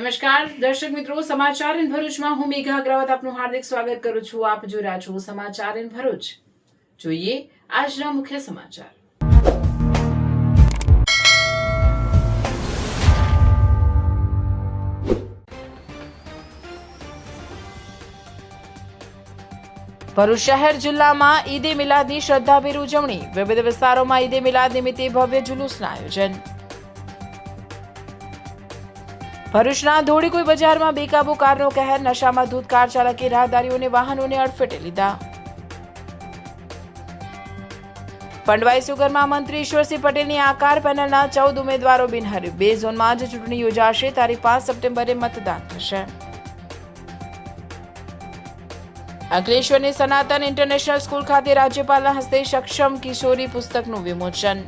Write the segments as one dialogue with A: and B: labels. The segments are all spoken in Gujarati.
A: નમસ્કાર દર્શક મિત્રો, સમાચાર ઇન ભરૂચમાં હું મેઘા અગ્રવાલ આપનું હાર્દિક સ્વાગત કરું છું. આપ જોઈ રહ્યા છો સમાચાર ઇન ભરૂચ. જોઈએ આજના મુખ્ય સમાચાર. ભરૂચ શહેર જિલ્લામાં ઈદે મિલાદની શ્રદ્ધાભેર ઉજવણી. વિવિધ વિસ્તારોમાં ઈદે મિલાદ નિમિત્તે ભવ્ય જુલુસના આયોજન. ભરૂચના ધોળીકુઈ બજારમાં બેકાબુ કારનો કહેર. નશામાં ધૂત કાર ચાલકે રાહદારીઓને વાહનોને અડફેટે લીધા. પંડવાઈ સુગરમાં મંત્રી ઈશ્વરસિંહ પટેલની આકાર પેનલના 14 ઉમેદવારો બિનહરીફ. 2 ઝોનમાં જ ચૂંટણી યોજાશે. તારીખ 5 સપ્ટેમ્બરે મતદાન થશે. અંકલેશ્વરની સનાતન ઇન્ટરનેશનલ સ્કૂલ ખાતે રાજ્યપાલના હસ્તે સક્ષમ કિશોરી પુસ્તકનું વિમોચન.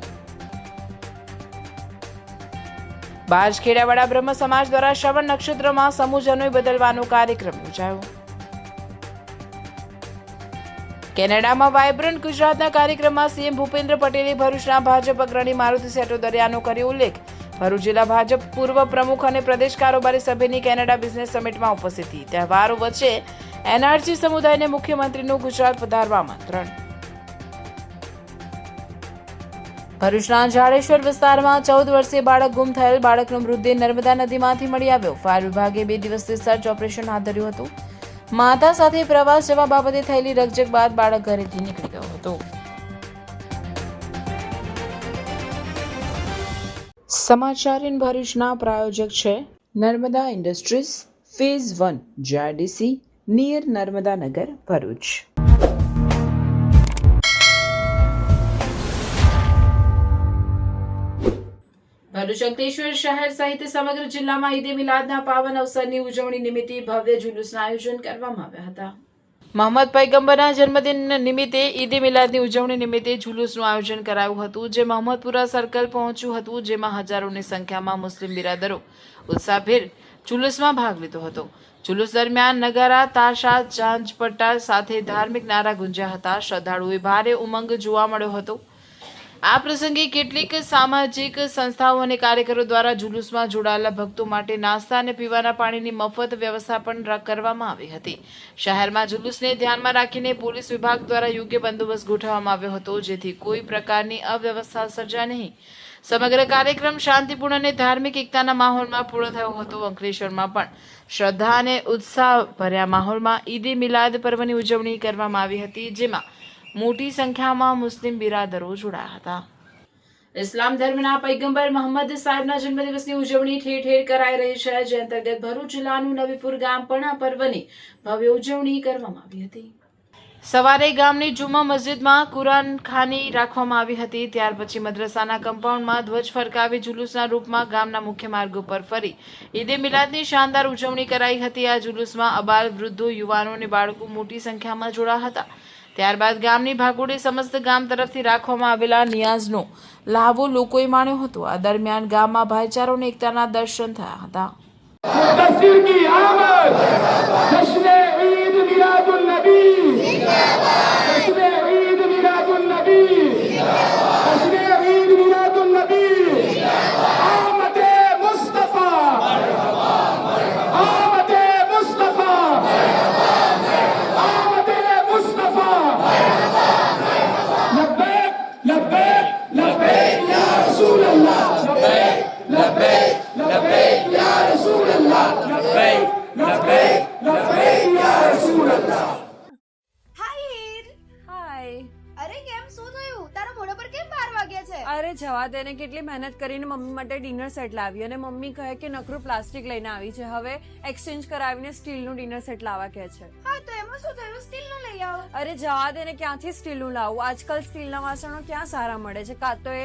A: બાજ ખેડાવાડા બ્રહ્મ સમાજ દ્વારા શ્રવણ નક્ષત્રમાં સમૂહ જનોઈ બદલવાનો કાર્યક્રમ યોજાયો. કેનેડામાં વાયબ્રન્ટ ગુજરાતના કાર્યક્રમમાં સીએમ ભૂપેન્દ્ર પટેલે ભરૂચના ભાજપ અગ્રણી મારુતિ સેટોદરિયાનો કર્યો ઉલ્લેખ. ભરૂચ જિલ્લા ભાજપ પૂર્વ પ્રમુખ અને પ્રદેશ કારોબારી સભ્યની કેનેડા બિઝનેસ સમિટમાં ઉપસ્થિતિ. તહેવારો વચ્ચે એનઆરસી સમુદાયને મુખ્યમંત્રીનું ગુજરાત પધારવા આમંત્રણ. ભરૂચના જાડેશ્વર વિસ્તારમાં 14 વર્ષીય બાળક ગુમ થયેલ. બાળકનો મૃતદેહ નર્મદા નદીમાંથી મળી આવ્યો. ફાયર વિભાગે 2 દિવસથી સર્ચ ઓપરેશન હાથ ધર્યું હતું. માતા સાથે પ્રવાસ જવા બાબતે થયેલી રકઝક બાદ બાળક ઘરેથી નીકળી ગયો હતો. સમાચાર ઇન ભરૂચના પ્રાયોજક છે Narmada industries phase 1 GIDC near Narmada Nagar Bharuch. Bharuch Ankleshwar શહેર સહિત સમગ્ર જિલ્લામાં ઈદે મિલાદના પાવન અવસરની ઉજવણી નિમિત્તે ભવ્ય જુલુસના આયોજન કરવામાં આવ્યા હતા. મોહમ્મદ પૈગંબરના જન્મદિન નિમિત્તે ઈદે મિલાદની ઉજવણી નિમિત્તે જુલુસનું આયોજન કરાયું હતું, જે મોહમ્મદપુરા સર્કલ પહોંચ્યું હતું, જેમાં હજારોની સંખ્યામાં મુસ્લિમ બિરાદરો ઉત્સાહભેર જુલુસમાં ભાગ લીધો હતો. જુલુસ દરમિયાન નગારા, તાશા, ચાંચપટ્ટા સાથે ધાર્મિક નારા ગુંજ્યા હતા. શ્રદ્ધાળુઓએ ભારે ઉમંગ જોવા મળ્યો હતો. આ પ્રસંગે કેટલીક સામાજિક સંસ્થાઓ અને કાર્યકરો દ્વારા જુલુસમાં જોડાયેલા ભક્તો માટે નાસ્તા અને પીવાના પાણીની મફત વ્યવસ્થા પણ કરવામાં આવી હતી. શહેરમાં જુલુસને ધ્યાનમાં રાખીને પોલીસ વિભાગ દ્વારા યોગ્ય બંદોબસ્ત ગોઠવવામાં આવ્યો હતો, જેથી કોઈ પ્રકારની અવ્યવસ્થા સર્જાય નહીં. સમગ્ર કાર્યક્રમ શાંતિપૂર્ણ અને ધાર્મિક એકતાના માહોલમાં પૂર્ણ થયો હતો. અંકલેશ્વરમાં પણ શ્રદ્ધા અને ઉત્સાહ ભર્યા માહોલમાં ઈદે મિલાદ પર્વની ઉજવણી કરવામાં આવી હતી, જેમાં મોટી સંખ્યામાં મુસ્લિમ બિરાદરો જોડાયા હતા. ઇસ્લામ ધર્મના પૈગંબર મોહમ્મદ સાહેબના જન્મદિવસની ઉજવણી ઠેર ઠેર કરાઈ રહી છે, જે અંતર્ગત ભરૂચ જિલ્લાનું નવીપુર ગામ પણ આ પર્વની ભવ્ય ઉજવણી કરવામાં આવી હતી. સવારે ગામની જુમ્મા મસ્જિદમાં કુરાનખાની રાખવામાં આવી હતી. ત્યાર પછી મદ્રસાના કમ્પાઉન્ડમાં ધ્વજ ફરકાવી જુલુસના રૂપમાં ગામના મુખ્ય માર્ગો પર ફરી ઈદે મિલાદની શાનદાર ઉજવણી કરાઈ હતી. આ જુલુસમાં અબાલ, વૃદ્ધો, યુવાનો અને બાળકો મોટી સંખ્યામાં જોડાયા હતા. ત્યારબાદ ગામની ભાગોળે સમસ્ત ગામ તરફથી રાખવામાં આવેલા નિયાઝનો લાભો લોકોએ માણ્યો હતો. આ દરમિયાન ગામમાં ભાઈચારો અને એકતાના દર્શન થયા હતા.
B: અરે જવા દે ને, કેટલી મહેનત કરીને મમ્મી માટે ડિનર સેટ લાવી અને મમ્મી કહે કે નકરું પ્લાસ્ટિક લઈને આવી છે. હવે એક્સચેન્જ કરાવીને સ્ટીલનું ડિનર સેટ લાવવા કહે છે.
C: હા તો એમાં શું થયું, સ્ટીલનું લઈ આવો.
B: અરે જવા દે ને, ક્યાંથી સ્ટીલનું લાવું? આજકાલ સ્ટીલના વાસણો ક્યાં સારા મળે છે? કાં તો એ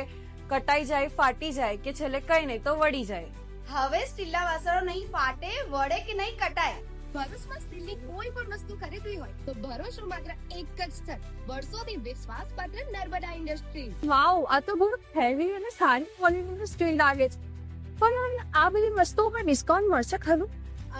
B: કટાઈ જાય, ફાટી જાય, કે છેલ્લે કઈ નહીં તો વળી જાય.
C: હવે સ્ટીલના વાસણો નહીં ફાટે, વળે કે નહીં કટાય. ભરૂચમાં સ્ટીલની કોઈ પણ વસ્તુ ખરીદવી હોય તો ભરૂચનું માત્ર એક જ સ્થળ, વર્ષોથી વિશ્વાસપાત્ર નર્મદા ઇન્ડસ્ટ્રીઝ.
B: વાવ, આ તો બહુ હેવી અને સારી ક્વોલિટીનું સ્ટીલ લાગે છે. પણ આ બધી વસ્તુઓ પર ડિસ્કાઉન્ટ મળશે ખરું?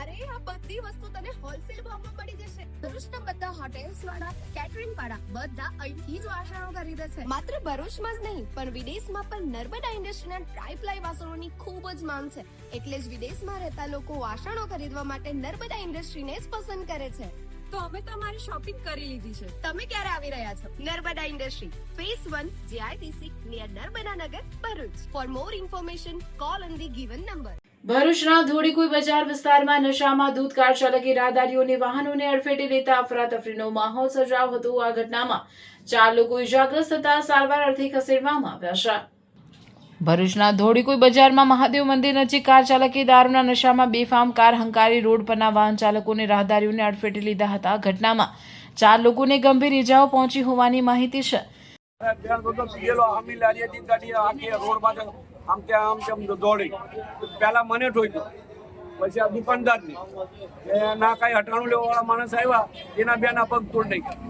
C: અરે આ બધી વસ્તુ તને હોલસેલ ભાવમાં મળી જશે. ભરૂચના બધા હોટેલ્સ વાળા, કેટરિંગ વાળા બધા અહીંથી જ વાસણો ખરીદે છે. માત્ર ભરૂચમાં જ નહીં પણ વિદેશમાં પણ નર્મદા ઇન્ડસ્ટ્રીના ટ્રાયપ્લાય વાસણોની ખૂબ જ માંગ છે. એટલે જ વિદેશમાં રહેતા લોકો વાસણો ખરીદવા માટે નર્મદા ઇન્ડસ્ટ્રીને જ પસંદ કરે છે.
B: તો અમે તમારી શોપિંગ કરી લીધી છે.
C: તમે ક્યારે આવી રહ્યા છો? Narmada industry phase 1 GITC near Narmada Nagar, Bharuch. For more information call on the given number.
A: ભરૂચના ધોળીકુઈ બજાર વિસ્તારમાં નશામાં ધૂત કાર ચાલકે રાહદારીઓને વાહનોને અડફેટે લેતા અફરાતફરીનો માહોલ સર્જાયો હતો. આ ઘટનામાં 4 લોકો ઇજાગ્રસ્ત થતા સારવાર અર્થે ખસેડવામાં આવ્યા છે. ભરૂચના ધોળીકુઈ બજારમાં મહાદેવ મંદિર નજીક કાર ચાલકે દારૂના નશામાં બેફામ કાર હંકારી રોડ પરના વાહન ચાલકોને રાહદારીઓને અડફેટે લીધા હતા. ઘટનામાં 4 લોકોને ગંભીર ઇજાઓ પહોંચી હોવાની માહિતી છે.
D: દોડી પેલા મને ઠોક્યું, પછી આ દુકાનદારની ના કઈ હટાણું લેવા વાળા માણસ આવ્યા, એના બેના પગ તોડ નાખ્યા.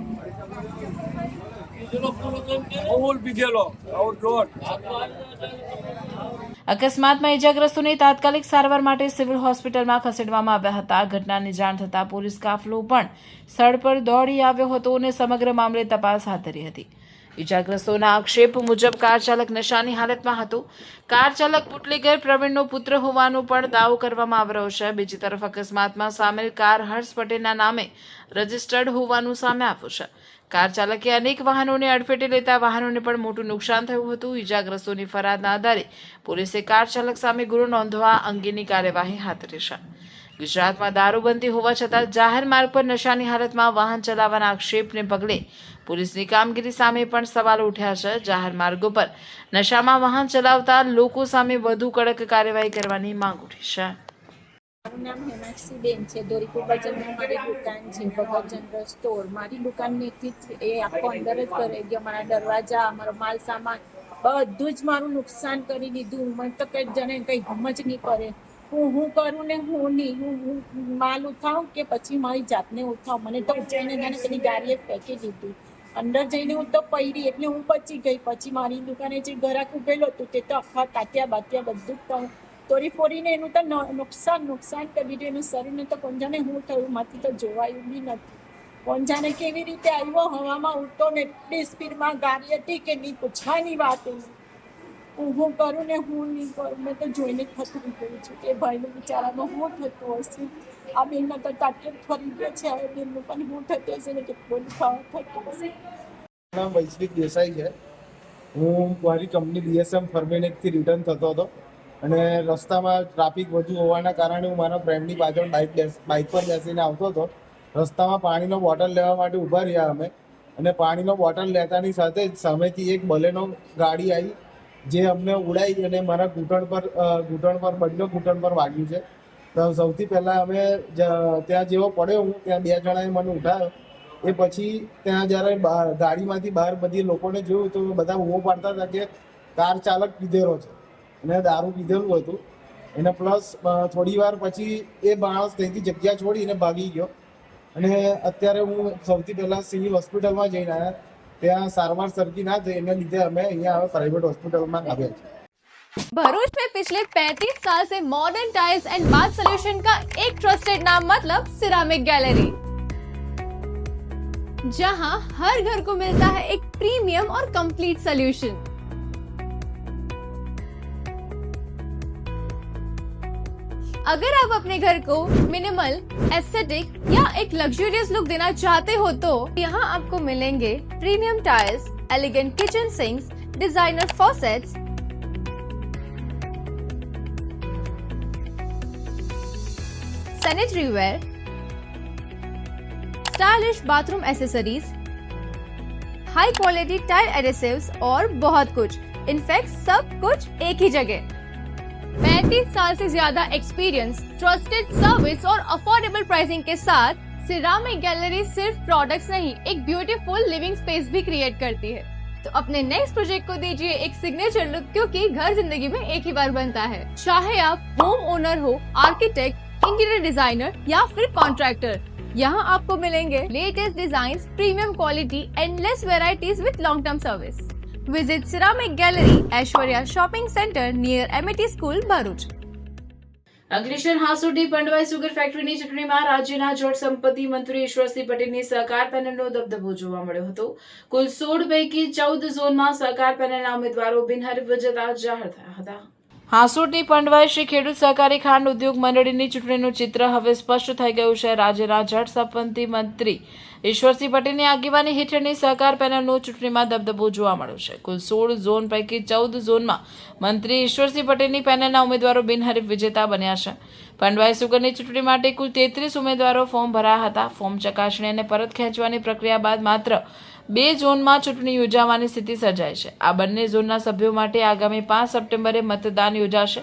D: પીધેલો
A: અકસ્માતમાં ઇજાગ્રસ્તોને તાત્કાલિક સારવાર માટે સિવિલ હોસ્પિટલમાં ખસેડવામાં આવ્યા હતા. ઘટનાની જાણ થતાં પોલીસ કાફલો પણ સ્થળ પર દોડી આવ્યો હતો અને સમગ્ર મામલે તપાસ હાથ ધરી હતી. ઇજાગ્રસ્તોના આક્ષેપ મુજબ કાર ચાલક નશાની હાલતમાં હતો. કાર ચાલક બુટલેગર પ્રવીણનો પુત્ર હોવાનો પણ દાવો કરવામાં આવી રહ્યો છે. બીજી તરફ અકસ્માતમાં સામેલ કાર હર્ષ પટેલના નામે રજીસ્ટર્ડ હોવાનું સામે આવ્યું છે. કાર ચાલકે અનેક વાહનોને અડફેટે લેતા વાહનોને પણ મોટું નુકસાન થયું હતું. ઇજાગ્રસ્તોની ફરિયાદના આધારે પોલીસે કાર ચાલક સામે ગુનો નોંધવા અંગેની કાર્યવાહી હાથ ધરી છે. ગુજરાતમાં દારૂબંધી હોવા છતાં જાહેર માર્ગ પર નશાની હાલતમાં વાહન ચલાવવાના આક્ષેપને પગલે પોલીસની કામગીરી સામે પણ સવાલો ઉઠ્યા છે. જાહેર માર્ગો પર નશામાં વાહન ચલાવતા લોકો સામે વધુ કડક કાર્યવાહી કરવાની માંગ ઉઠી છે.
E: મારું નામ હેમાક્ષીબેન છે. ધોળીકુઈ બજારમાં મારી દુકાન છે, ભગત જનરલ સ્ટોર. મારી દુકાનથી એ આખો અંદર જ ભરાઈ ગયો. મારા દરવાજા, મારો માલ સામાન બધું જ મારું નુકસાન કરી દીધું. મને તો કઈ જણે કઈ સમજ નહીં પડે. હું કરું ને હું નહીં, હું માલ ઉઠાવું કે પછી મારી જાતને ઉઠાવું. મને તો જઈને જાણે પેલી ગાડીએ ફેંકી દીધું. અંદર જઈને હું તો પડી એટલે હું બચી ગઈ. પછી મારી દુકાને જે ગ્રાહક ઉભેલો હતું તે તો આખા તાત્યા બાત્યા બધું જ તોડી ફોડીને એનું તો નુકસાન કરી દીધું. એનું શરીરને તો કોણ જાણે હું થયું, માંથી તો જોવાયું બી નથી. કોણ જાણે કેવી રીતે આવ્યો, હવામાં ઉડતો ને એટલી સ્પીડમાં ગાડી હતી કે નહીં પૂછવાની વાત. એની હું કરું ને હું નહીં કરું, મેં તો જોઈને થતું ગયું છું કે ભાઈનું બિચારામાં હું થતું હશે. આ બેનના તો તાત્યા ફરી ગયો છે. હવે બેનનું પણ હું થતું હશે ને કેટલો દુખાવો થતો હશે.
F: નામ વૈશ્વિક દેસાઈ છે. હું મારી કંપની BSM ફર્મેનેકથી રિટર્ન થતો હતો અને રસ્તામાં ટ્રાફિક વધુ હોવાના કારણે હું મારા ફ્રેન્ડની પાછળ બાઇક પર બેસીને આવતો હતો. રસ્તામાં પાણીનો બોટલ લેવા માટે ઊભા રહ્યા અમે, અને પાણીનો બોટલ લેતાની સાથે જ સામેથી એક બલેનો ગાડી આવી જે અમને ઉડાઈ અને મારા ઘૂંટણ પર બંને ઘૂંટણ પર વાગ્યું છે. તો સૌથી પહેલાં અમે ત્યાં જેવો પડ્યો હું ત્યાં 2 જણાએ મને ઉઠાવ્યો. એ પછી ત્યાં જ્યારે ગાડીમાંથી બહાર બધી લોકોને જોયું તો બધા ઊભો પાડતા હતા કે કાર ચાલક પીધેલો છે અને દારૂ પીધેલું હતું. એને પ્લસ થોડી વાર પછી એ માણસ ત્યાંથી જગ્યા છોડીને ભાગી ગયો. અને અત્યારે હું સૌથી પહેલાં સિવિલ હોસ્પિટલમાં જઈને આવ્યા. ત્યાં સારવાર સરખી ના થઈ, એના લીધે અમે અહીંયા હવે પ્રાઇવેટ હોસ્પિટલમાં આવ્યા છીએ.
B: भरूच में पिछले 35 साल से modern tiles and bath solution का एक ट्रस्टेड नाम मतलब सिरामिक गैलरी, जहां हर घर को मिलता है एक प्रीमियम और कंप्लीट सॉल्यूशन. अगर आप अपने घर को मिनिमल, एस्थेटिक या एक लग्जरियस लुक देना चाहते हो तो यहाँ आपको मिलेंगे premium tiles, elegant kitchen sinks, designer faucets, sanitary ware, stylish bathroom accessories, high quality tile adhesives और बहुत कुछ. इनफैक्ट सब कुछ एक ही जगह. 35 साल से ज्यादा एक्सपीरियंस, ट्रस्टेड सर्विस और अफोर्डेबल प्राइसिंग के साथ सिरामिक गैलरी सिर्फ प्रोडक्ट्स नहीं, एक ब्यूटीफुल लिविंग स्पेस भी क्रिएट करती है. तो अपने नेक्स्ट प्रोजेक्ट को दीजिए एक सिग्नेचर लुक, क्योंकि घर जिंदगी में एक ही बार बनता है. चाहे आप होम ओनर हो, आर्किटेक्ट, इंटीरियर डिजाइनर या फिर कॉन्ट्रैक्टर, यहाँ आपको मिलेंगे latest design, premium quality, endless varieties with long term service. Visit Ceramic Gallery, Aishwarya Shopping Center near MIT School, Bharuch.
A: Ankleshwar હાંસોટી પંડવાઈ સુગર ફેક્ટરીની ચૂંટણીમાં રાજ્યના જળ સંપત્તિ મંત્રી ઈશ્વરસિંહ પટેલની સહકાર પેનલનો દબદબો જોવા મળ્યો હતો. કુલ 16 પૈકી 14 ઝોનમાં સહકાર પેનલના ઉમેદવારો બિનહરીફ વિજેતા જાહેર થયા હતા. હાંસોટી પંડવાઈ શ્રી ખેડૂત સહકારી ખાંડ ઉદ્યોગ મંડળીની ચૂંટણીનું ચિત્ર હવે સ્પષ્ટ થઈ ગયું છે. રાજ્યના જળ સંપત્તિ મંત્રી ઈશ્વરસિંહ પટેલની આગેવાની હેઠળની સહકાર પેનલનો ચૂંટણીમાં દબદબો જોવા મળ્યો છે. કુલ 16 ઝોન પૈકી 14 ઝોનમાં મંત્રી ઈશ્વરસિંહ પટેલની પેનલના ઉમેદવારો બિનહરીફ વિજેતા બન્યા છે. પંડવાઈ સુગરની ચૂંટણી માટે કુલ 33 ઉમેદવારો ફોર્મ ભર્યા હતા. ફોર્મ ચકાસણી અને પરત ખેંચવાની પ્રક્રિયા બાદ માત્ર 2 ઝોનમાં ચૂંટણી યોજાવાની સ્થિતિ સર્જાઈ છે. આ બંને ઝોનના સભ્યો માટે આગામી 5 સપ્ટેમ્બરે મતદાન યોજાશે.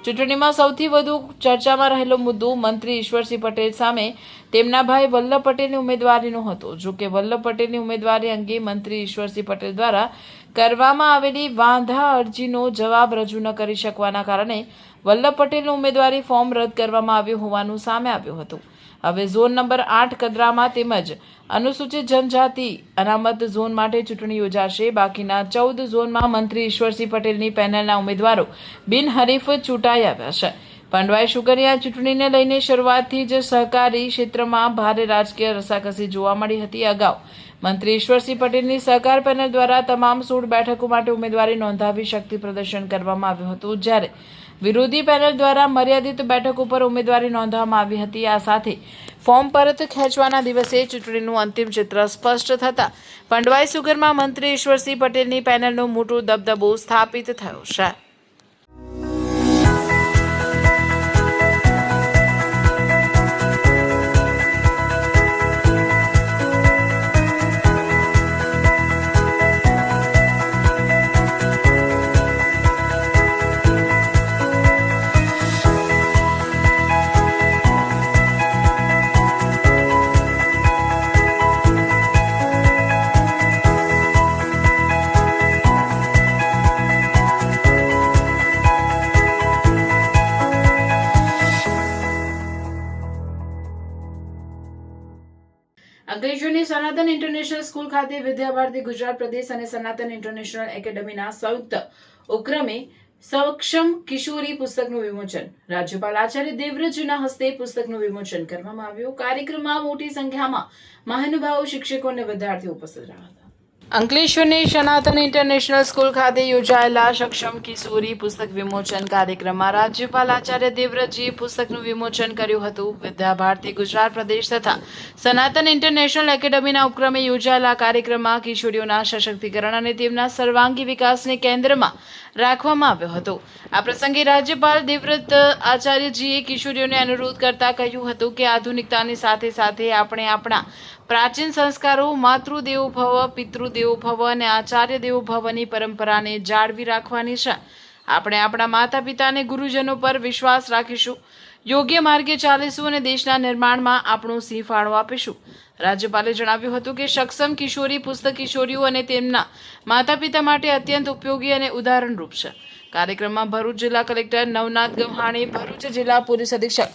A: ચૂંટણીમાં સૌથી વધુ ચર્ચામાં રહેલો મુદ્દો મંત્રી ઈશ્વરસિંહ પટેલ સામે તેમના ભાઈ વલ્લભ પટેલની ઉમેદવારીનો હતો. જો કે વલ્લભ પટેલની ઉમેદવારી અંગે મંત્રી ઈશ્વરસિંહ પટેલ દ્વારા કરવામાં આવેલી વાંધા અરજીનો જવાબ રજૂ ન કરી શકવાના કારણે વલ્લભ પટેલનું ઉમેદવારી ફોર્મ રદ કરવામાં આવ્યું હોવાનું સામે આવ્યું હતું. હવે ઝોન નંબર 8 કદરામાં તેમજ અનુસૂચિત જનજાતિ અનામત ઝોન માટે ચૂંટણી યોજાશે. બાકીના 14 ઝોનમાં મંત્રી ઈશ્વરસિંહ પટેલની પેનલના ઉમેદવારો બિનહરીફ ચૂંટાઈ આવ્યા છે. પંડવાઈ સુગરની આ ચૂંટણીને લઈને શરૂઆતથી જ સહકારી ક્ષેત્રમાં ભારે રાજકીય રસાકસી જોવા મળી હતી. અગાઉ મંત્રી ઈશ્વરસિંહ પટેલની સહકાર પેનલ દ્વારા તમામ 16 બેઠકો માટે ઉમેદવારી નોંધાવી શક્તિ પ્રદર્શન કરવામાં આવ્યું હતું, જ્યારે વિરોધી પેનલ દ્વારા મર્યાદિત બેઠકો પર ઉમેદવારી નોંધવામાં આવી હતી. આ સાથે ફોર્મ પરત ખેંચવાના દિવસે ચૂંટણીનું અંતિમ ચિત્ર સ્પષ્ટ થતાં પંડવાઈ સુગરમાં મંત્રી ઈશ્વરસિંહ પટેલની પેનલનો મોટો દબદબો સ્થાપિત થયો છે. અંકલેશ્વરની સનાતન ઇન્ટરનેશનલ સ્કૂલ ખાતે વિદ્યા ભારતી ગુજરાત પ્રદેશ અને સનાતન ઇન્ટરનેશનલ એકેડમીના સંયુક્ત ઉપક્રમે સક્ષમ કિશોરી પુસ્તકનું વિમોચન. રાજ્યપાલ આચાર્ય દેવવ્રતજીના હસ્તે પુસ્તકનું વિમોચન કરવામાં આવ્યું. કાર્યક્રમમાં મોટી સંખ્યામાં મહાનુભાવો, શિક્ષકો અને વિદ્યાર્થીઓ ઉપસ્થિત રહ્યા હતા. અંકલેશ્વરની સનાતન ઇન્ટરનેશનલ સ્કૂલ ખાતે યોજાયેલા સક્ષમ કિશોરી પુસ્તક વિમોચન કાર્યક્રમમાં રાજ્યપાલ આચાર્ય દેવવ્રતજીએ પુસ્તકનું વિમોચન કર્યું હતું. વિદ્યા ભારતી ગુજરાત પ્રદેશ તથા સનાતન ઇન્ટરનેશનલ એકેડમીના ઉપક્રમે યોજાયેલા કાર્યક્રમમાં કિશોરીઓના સશક્તિકરણ અને તેમના સર્વાંગી વિકાસને કેન્દ્રમાં રાખવામાં આવ્યો હતો. આ પ્રસંગે રાજ્યપાલ દેવવ્રત આચાર્યજીએ કિશોરીઓને અનુરોધ કરતા કહ્યું હતું કે આધુનિકતાની સાથે સાથે આપણે આપણા પ્રાચીન સંસ્કારો માતૃદેવો ભવ, પિતૃદેવો ભવ અને આચાર્ય દેવો ભવની પરંપરાને જાળવી રાખવાની છે. આપણે આપણા માતા પિતા અને ગુરુજનો પર વિશ્વાસ રાખીશું, યોગ્ય માર્ગે ચાલીશું અને દેશના નિર્માણમાં આપણું સિંહ ફાળો આપીશું. રાજ્યપાલે જણાવ્યું હતું કે સક્ષમ કિશોરી પુસ્તક કિશોરીઓ અને તેમના માતા પિતા માટે અત્યંત ઉપયોગી અને ઉદાહરણરૂપ છે. કાર્યક્રમમાં ભરૂચ જિલ્લા કલેક્ટર નવનાથ ગવ્હાણે, ભરૂચ જિલ્લા પોલીસ અધિક્ષક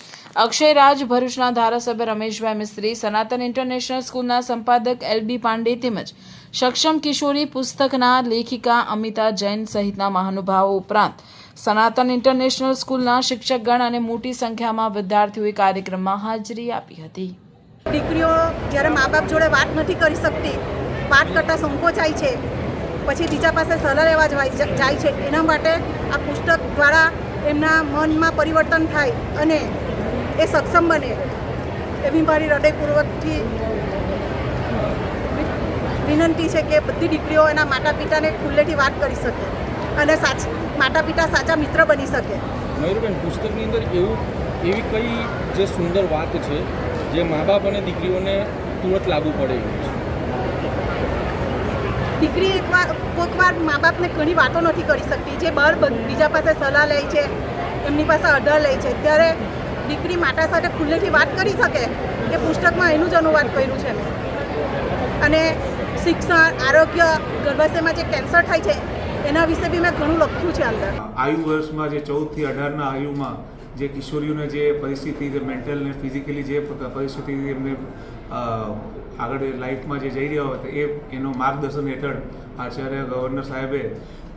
A: અક્ષય રાજ, ભરૂચના ધારાસભ્ય રમેશભાઈ મિસ્ત્રી, સનાતન ઇન્ટરનેશનલ સ્કૂલના સંપાદક LB પાંડે તેમજ સક્ષમ કિશોરી પુસ્તકના લેખિકા અમિતા જૈન સહિતના મહાનુભાવો ઉપરાંત સનાતન ઇન્ટરનેશનલ સ્કૂલના શિક્ષકગણ અને મોટી સંખ્યામાં વિદ્યાર્થીઓએ કાર્યક્રમમાં હાજરી આપી હતી.
G: દીકરીઓ જ્યારે મા બાપ જોડે વાત નથી કરી શકતી, વાત કરતાં સંકોચાય છે, પછી બીજા પાસે સલાહ લેવા જાય છે, એના માટે આ પુસ્તક દ્વારા એમના મનમાં પરિવર્તન થાય અને એ સક્ષમ બને એવી મારી હૃદયપૂર્વકથી વિનંતી છે કે બધી દીકરીઓ એના માતા પિતાને ખુલ્લેથી વાત કરી શકે અને માતા પિતા સાચા મિત્ર બની શકે.
H: મયુરબેન, પુસ્તકની અંદર એવી કઈ જે સુંદર વાત છે જે મા બાપ અને દીકરીઓને તુરંત લાગુ પડે એવું છે?
G: દીકરી કોઈક વાર મા બાપને ઘણી વાતો નથી કરી શકતી, જે બહાર બીજા પાસે સલાહ લે છે, એમની પાસે આધાર લે છે, ત્યારે દીકરી માતા સાથે ખુલ્લેથી વાત કરી શકે એ પુસ્તકમાં એનું જ અનુવાદ કર્યું છે. અને શિક્ષણ, આરોગ્ય, ગર્ભાશયમાં જે કેન્સર થાય છે એના વિશે બી મેં ઘણું લખ્યું છે અંદર.
I: આયુ વર્ષમાં જે 14 થી 18ના આયુમાં જે કિશોરીઓને જે પરિસ્થિતિ, જે મેન્ટલ ને ફિઝિકલી જે પરિસ્થિતિ એમને આગળ લાઈફમાં જે જઈ રહ્યા હોય તો એનો માર્ગદર્શન હેઠળ આચાર્ય ગવર્નર સાહેબે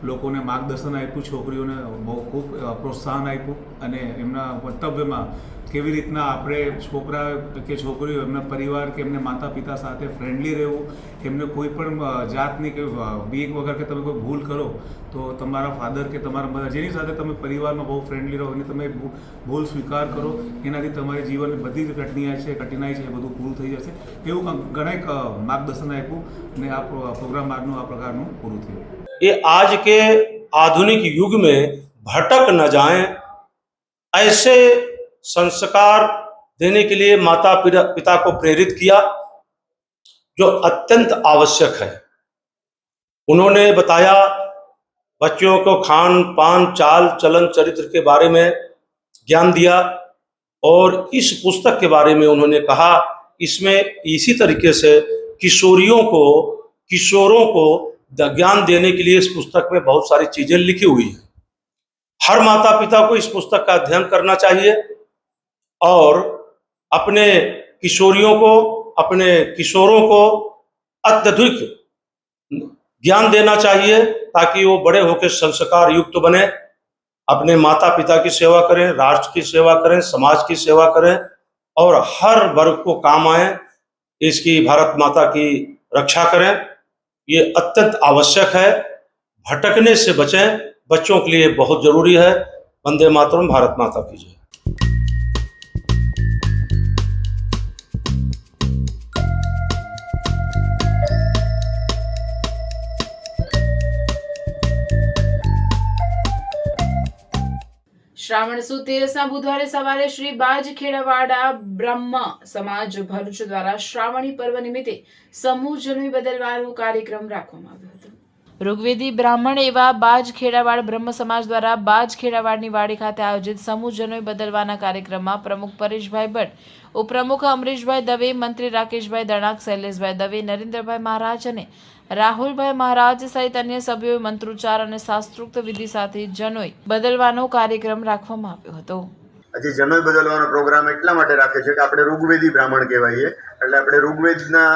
I: લોકોને માર્ગદર્શન આપ્યું, છોકરીઓને બહુ ખૂબ પ્રોત્સાહન આપ્યું અને એમના વક્તવ્યમાં કેવી રીતના આપણે છોકરા કે છોકરીઓ એમના પરિવાર કે એમને માતા પિતા સાથે ફ્રેન્ડલી રહેવું, એમને કોઈ પણ જાતની કે બીક વગર કે તમે કોઈ ભૂલ કરો તો તમારા ફાધર કે તમારા મધર જેની સાથે તમે પરિવારમાં બહુ ફ્રેન્ડલી રહો અને તમે ભૂલ સ્વીકાર કરો, એનાથી તમારી જીવનની બધી જ કઠિનાઈ છે એ બધું પૂરું થઈ જશે, એવું ઘણા માર્ગદર્શન આપ્યું અને આ પ્રોગ્રામ આજનું આ પ્રકારનું પૂરું થયું.
J: ये आज के आधुनिक युग में भटक न जाएं, ऐसे संस्कार देने के लिए माता पिता को प्रेरित किया जो अत्यंत आवश्यक है. उन्होंने बताया बच्चों को खान पान चाल चलन चरित्र के बारे में ज्ञान दिया और इस पुस्तक के बारे में उन्होंने कहा इसमें इसी तरीके से किशोरों को ज्ञान देने के लिए इस पुस्तक में बहुत सारी चीजें लिखी हुई हैं. हर माता पिता को इस पुस्तक का अध्ययन करना चाहिए और अपने किशोरों को अत्यधिक ज्ञान देना चाहिए ताकि वो बड़े होकर संस्कार युक्त बने, अपने माता पिता की सेवा करें, राष्ट्र की सेवा करें, समाज की सेवा करें और हर वर्ग को काम आए, इसकी भारत माता की रक्षा करें. ये अत्यंत आवश्यक है. भटकने से बचें, बच्चों के लिए बहुत जरूरी है. वंदे मातरम. भारत माता की जय.
A: શ્રાવણ સુદ 13ના બુધવારે સવારે શ્રી બાજ ખેડાવાડા બ્રહ્મ સમાજ ભરૂચ દ્વારા શ્રાવણી પર્વ નિમિત્તે સમૂહ જનોઈ બદલવાનો કાર્યક્રમ રાખવામાં આવ્યો હતો. ઋગ્વેદી બ્રાહ્મણ એવા બાજ ખેડાવાડ બ્રહ્મ સમાજ દ્વારા બાજ ખેડાવાડની વાડી ખાતે આયોજિત સમૂહ જનોઈ બદલવાના કાર્યક્રમમાં પ્રમુખ પરેશભાઈ ભટ્ટ, ઉપપ્રમુખ અમરીશભાઈ દવે, મંત્રી રાકેશભાઈ દણાક, શૈલેષભાઈ દવે, નરેન્દ્રભાઈ મહારાજ અને રાહુલભાઈ મહારાજ સહિત અન્ય સભ્યોએ મંત્રોચ્ચાર અને શાસ્ત્રોક્ત વિધિ સાથે જનોઈ બદલવાનો કાર્યક્રમ રાખવામાં આવ્યો હતો.
K: આજે જનોઈ બદલવાનો પ્રોગ્રામ એટલા માટે રાખે છે કે આપણે ઋગ્વેદી બ્રાહ્મણ કહેવાઈએ, એટલે આપણે ઋગ્વેદના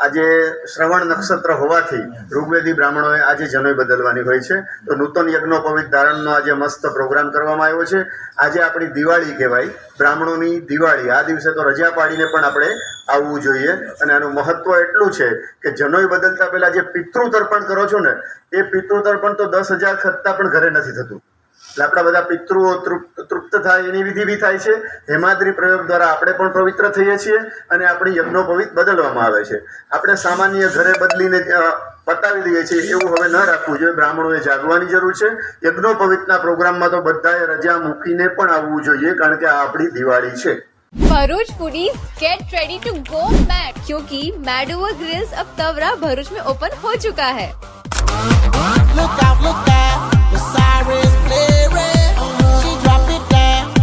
K: આજે શ્રવણ નક્ષત્ર હોવાથી ઋગ્વેદી બ્રાહ્મણોએ આજે જનોઈ બદલવાની હોય છે. તો નૂતન યજ્ઞોપવિત ધારણનો આજે મસ્ત પ્રોગ્રામ કરવામાં આવ્યો છે. આજે આપણી દિવાળી કહેવાય, બ્રાહ્મણોની દિવાળી. આ દિવસે તો રજા પાડીને પણ આપણે આવવું જોઈએ અને આનું મહત્વ એટલું છે કે જનોઈ બદલતા પહેલા જે પિતૃ તર્પણ કરો છો ને એ પિતૃ તર્પણ તો 10,000 ખતતા પણ ઘરે નથી થતું. એટલે આપણા બધા પિતૃઓ તૃપ્ત થાય એની વિધિ બી થાય છે. હેમાદ્રી પ્રયોગ દ્વારા આપણે પણ પવિત્ર થઈએ છીએ અને આપણી યજ્ઞોપવિત બદલવામાં આવે છે. આપણે સામાન્ય ઘરે બદલીને પતાવી દઈએ છીએ એવું હવે ન રાખવું જોઈએ. બ્રાહ્મણોએ જાગવાની જરૂર છે. યજ્ઞોપવિતના પ્રોગ્રામમાં તો બધાએ રજા મૂકીને પણ આવવું જોઈએ કારણ કે આ આપણી દિવાળી છે.
B: Bharuch foodies get ready to go mad क्योंकि मैडोवर ग्रिल्स अब तवरा भरूच में ओपन हो चुका है.
L: Look out, the sirens blaring. She drop it down.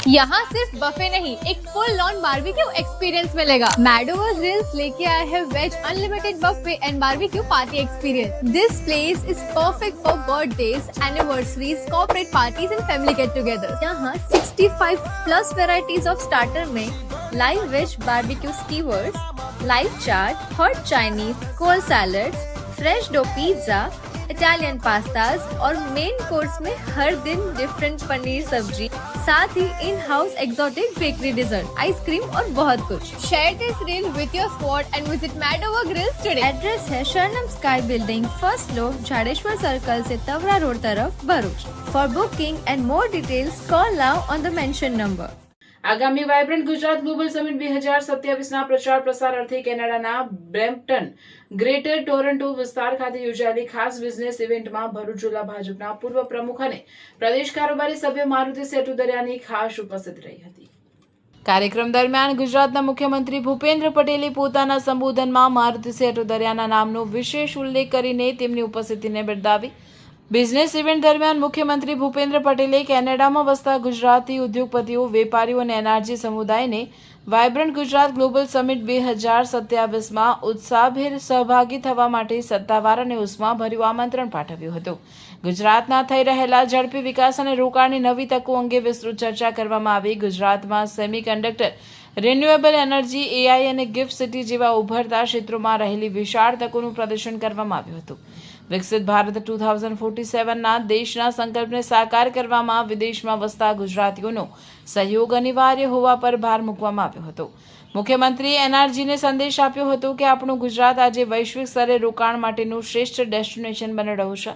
B: यहाँ सिर्फ बफे नहीं, एक फुल ऑन बारबेक्यू एक्सपीरियंस मिलेगा. मैडोवर ग्रिल्स लेके आए हैं veg unlimited buffet and barbecue party experience. This place is perfect for birthdays, anniversaries, corporate parties and family get together. यहाँ 65 प्लस वेराइटीज ऑफ स्टार्टर में live veg barbecue skewers, live chaat, hot Chinese, cold salads, fresh dough pizza, Italian pastas और मेन कोर्स में हर दिन डिफरेंट पनीर सब्जी, साथ ही in house exotic bakery dessert, ice cream और बहुत कुछ. Share this reel with your squad and visit Madeover grills today. Address है Sharanam sky building, first floor, Jhadeshwar circle से तवरा रोड तरफ, Bharuch. For booking and more details call now on the mention number.
A: આગામી વાઇબ્રન્ટ ગુજરાત ગ્લોબલ સમિટ 2027ના પ્રચાર પ્રસાર અર્થે કેનેડાના બ્રેમ્પટન ગ્રેટર ટોરન્ટો વિસ્તાર ખાતે યોજાયેલી ખાસ બિઝનેસ ઇવેન્ટમાં ભરૂચ જિલ્લા ભાજપના પૂર્વ પ્રમુખ અને પ્રદેશ કારોબારી સભ્ય મારુતિ સેટુદરિયાની ખાસ ઉપસ્થિત રહી હતી. કાર્યક્રમ દરમિયાન ગુજરાતના મુખ્યમંત્રી ભૂપેન્દ્ર પટેલે પોતાના સંબોધનમાં મારુતિ સેટુદરિયાના નામનો વિશેષ ઉલ્લેખ કરીને તેમની ઉપસ્થિતિને બિરદાવી. બિઝનેસ ઇવેન્ટ દરમિયાન મુખ્યમંત્રી ભૂપેન્દ્ર પટેલે કેનેડામાં વસતા ગુજરાતી ઉદ્યોગપતિઓ, વેપારીઓ અને એનઆરજી સમુદાયને વાઇબ્રન્ટ ગુજરાત ગ્લોબલ સમિટ 2027માં ઉત્સાહભેર સહભાગી થવા માટે સત્તાવાર અને ઉષ્માભર્યું આમંત્રણ પાઠવ્યું હતું. ગુજરાતના થઈ રહેલા ઝડપી વિકાસ અને રોકાણની નવી તકો અંગે વિસ્તૃત ચર્ચા કરવામાં આવી. ગુજરાતમાં સેમિકન્ડક્ટર રિન્યુએબલ એનર્જી, એઆઈ અને ગિફ્ટ સિટી જેવા ઉભરતા ક્ષેત્રોમાં રહેલી વિશાળ તકોનું પ્રદર્શન કરવામાં આવ્યું હતું. વિકસિત ભારત 2047ના દેશના સંકલ્પને સાકાર કરવામાં વિદેશમાં વસતા ગુજરાતીઓનો સહયોગ અનિવાર્ય હોવા પર ભાર મૂકવામાં આવ્યો હતો. મુખ્યમંત્રીએ એનઆરજીને સંદેશ આપ્યો હતો કે આપણું ગુજરાત આજે વૈશ્વિક સ્તરે રોકાણ માટેનું શ્રેષ્ઠ ડેસ્ટિનેશન બની રહ્યું છે.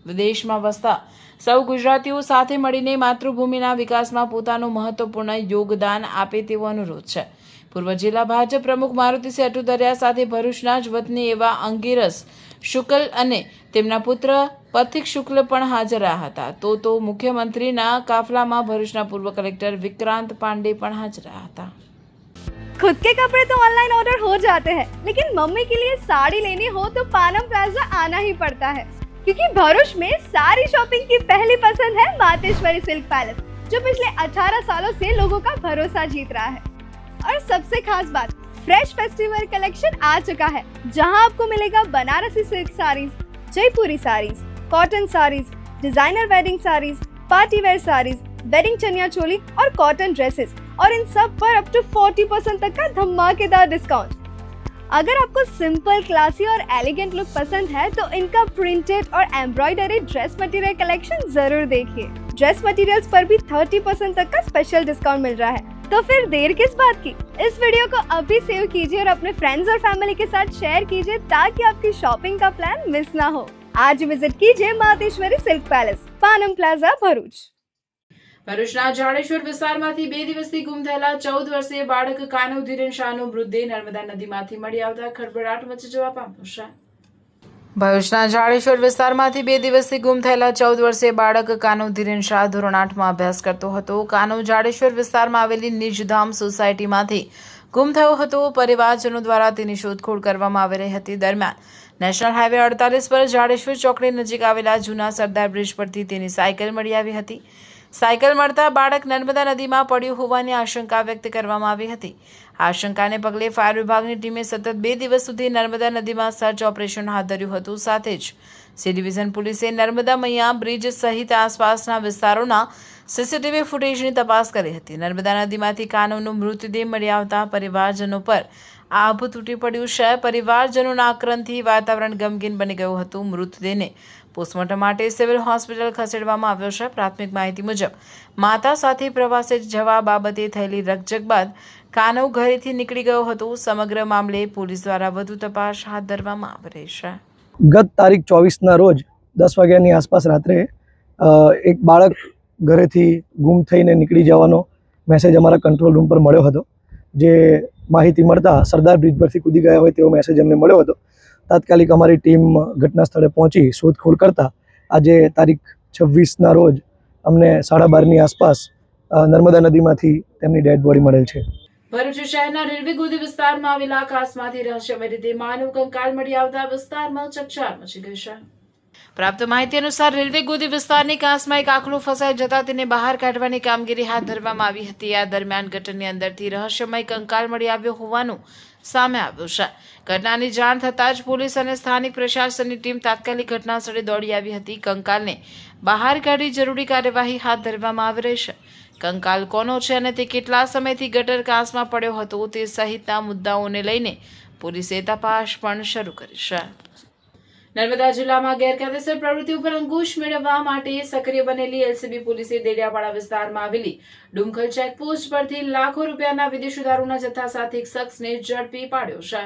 A: વિદેશમાં વસતા સૌ ગુજરાતીઓ સાથે મળીને માતૃભૂમિના વિકાસમાં પોતાનું મહત્વપૂર્ણ યોગદાન આપે તેવો અનુરોધ છે. પૂર્વ જિલ્લા ભાજપ પ્રમુખ મારુતિસિંહ અટુદરિયા સાથે ભરૂચના જ વતની એવા અંગીરસ શુક્લ અને તેમના પુત્ર પથિક શુક્લ પણ હાજર રહ્યા હતા. તો મુખ્યમંત્રીના કાફલામાં ભરૂચના પૂર્વ કલેક્ટર વિક્રાંત પાંડે પણ હાજર રહ્યા હતા.
B: खुद के कपड़े तो ऑनलाइन ऑर्डर हो जाते हैं, लेकिन मम्मी के लिए साड़ी लेनी हो तो पानम प्लाजा आना ही पड़ता है, क्योंकि भरूच में सारी शॉपिंग की पहली पसंद है मातेश्वरी सिल्क पैलेस, जो पिछले 18 सालों से लोगों का भरोसा जीत रहा है. और सबसे खास बात, फ्रेश फेस्टिवल कलेक्शन आ चुका है, जहां आपको मिलेगा Banarasi silk saris, Jaipuri saris, cotton saris, designer wedding saris, party wear saris, wedding chaniya choli और कॉटन ड्रेसेस, और इन सब पर अप टू 40% तक का धमाकेदार डिस्काउंट. अगर आपको सिंपल, क्लासी और एलिगेंट लुक पसंद है तो इनका प्रिंटेड और एम्ब्रॉयडरी ड्रेस मटेरियल कलेक्शन जरूर देखिए. ड्रेस मटेरियल्स पर भी 30% तक का स्पेशल डिस्काउंट मिल रहा है. तो फिर देर किस बात की? इस वीडियो को अभी सेव कीजिए और अपने फ्रेंड्स और फैमिली के साथ शेयर कीजिए ताकि आपकी शॉपिंग का प्लान मिस ना हो. आज विजिट कीजिए मातेश्वरी सिल्क पैलेस, पानम प्लाजा, भरूच.
A: ભરૂચના જાડેશ્વર વિસ્તારમાંથી 2 દિવસથી ગુમ થયેલા 14 વર્ષીય બાળક કાનવ ધીરેન શાહનો મૃતદેહ નર્મદા નદીમાંથી મળી આવતા ખળભળાટ મચી જવા પામ્યો છે. ભરૂચના જાડેશ્વર વિસ્તારમાંથી 2 દિવસથી ગુમ થયેલા 14 વર્ષીય બાળક કાનવ ધીરેન શાહ ધોરણ 8માં અભ્યાસ કરતો હતો. કાનવ જાડેશ્વર વિસ્તારમાં આવેલી નિજધામ સોસાયટીમાંથી ગુમ થયો હતો. પરિવારજનો દ્વારા તેની શોધખોળ કરવામાં આવી રહી હતી. દરમિયાન નેશનલ હાઈવે 48 પર જાડેશ્વર ચોકડી નજીક આવેલા જૂના સરદાર બ્રિજ પરથી તેની સાયકલ મળી આવી હતી. સાયકલ મળતા બાળક નર્મદા નદીમાં પડ્યું હોવાની આશંકા વ્યક્ત કરવામાં આવી હતી. આશંકાને પગલે ફાયર વિભાગની ટીમે સતત 2 દિવસ સુધી નર્મદા નદીમાં સર્ચ ઓપરેશન હાથ ધર્યું હતું. સાથે જ સી ડિવિઝન પોલીસે નર્મદા મૈયા બ્રિજ સહિત આસપાસના વિસ્તારોના સીસીટીવી ફૂટેજની તપાસ કરી હતી. નર્મદા નદીમાંથી કાનવનો મૃતદેહ મળી આવતા પરિવારજનો પર આભ તૂટી પડ્યું છે. પરિવારજનોના આક્રંદથી વાતાવરણ ગમગીન બની ગયું હતું. મૃતદેહને પોસ્ટમોર્ટમ માટે સિવિલ હોસ્પિટલ ખસેડવામાં આવ્યો છે. પ્રાથમિક માહિતી મુજબ માતા સાથે પ્રવાસે જવા બાબતે થયેલી રકઝક બાદ કાનવ ઘરેથી નીકળી ગયો હતો. સમગ્ર મામલે પોલીસ દ્વારા વધુ તપાસ હાથ ધરવામાં આવી રહી છે.
M: ગત તારીખ 24ના રોજ 10 વાગ્યાની આસપાસ રાત્રે એક બાળક ઘરેથી ગુમ થઈને નીકળી જવાનો મેસેજ અમારા કંટ્રોલ રૂમ પર મળ્યો હતો. જે માહિતી મળતા સરદાર બ્રિજ પરથી કૂદી ગયા હોય તેવો મેસેજ અમને મળ્યો હતો. તાત્કાલિક અમારી ટીમ ઘટના સ્થળે પહોંચી શોધખોળ કરતા આજે તારીખ 26ના રોજ અમને 12:30ની આસપાસ નર્મદા નદીમાંથી તેમની ડેડ બોડી મળેલ છે.
A: ભરૂચ શહેરના રેલવે ગોદી વિસ્તારમાં આવેલા આકાશમાંથી રહસ્યમય રીતે માનવ કંકાલ મળી આવતા વિસ્તારમાં ચકચાર મચી ગઈ છે. પ્રાપ્ત માહિતી અનુસાર રેલવે ગોદી વિસ્તારની કાંસમાં એક આંખલું ફસાઈ જતા તેને બહાર કાઢવાની કામગીરી હાથ ધરવામાં આવી હતી. આ દરમિયાન ગટરની અંદરથી રહસ્યમય કંકાલ મળી આવ્યો હોવાનું સામે આવ્યું છે. ઘટનાની જાણ થતાં જ પોલીસ અને સ્થાનિક પ્રશાસનની ટીમ તાત્કાલિક ઘટના સ્થળે દોડી આવી હતી. કંકાલને બહાર કાઢી જરૂરી કાર્યવાહી હાથ ધરવામાં આવી રહી છે. કંકાલ કોનો છે અને તે કેટલા સમયથી ગટર કાંસમાં પડ્યો હતો તે સહિતના મુદ્દાઓને લઈને પોલીસે તપાસ પણ શરૂ કરી છે. નર્મદા જિલ્લામાં ગેરકાયદેસર પ્રવૃત્તિ ઉપર અંકુશ મેળવવા માટે સક્રિય બનેલી એલસીબી પોલીસે દેડિયાપાડા વિસ્તારમાં આવેલી ડુમખલ ચેકપોસ્ટ પરથી લાખો રૂપિયાના વિદેશી દારૂના જથ્થા સાથે એક શખ્સને ઝડપી પાડ્યો છે.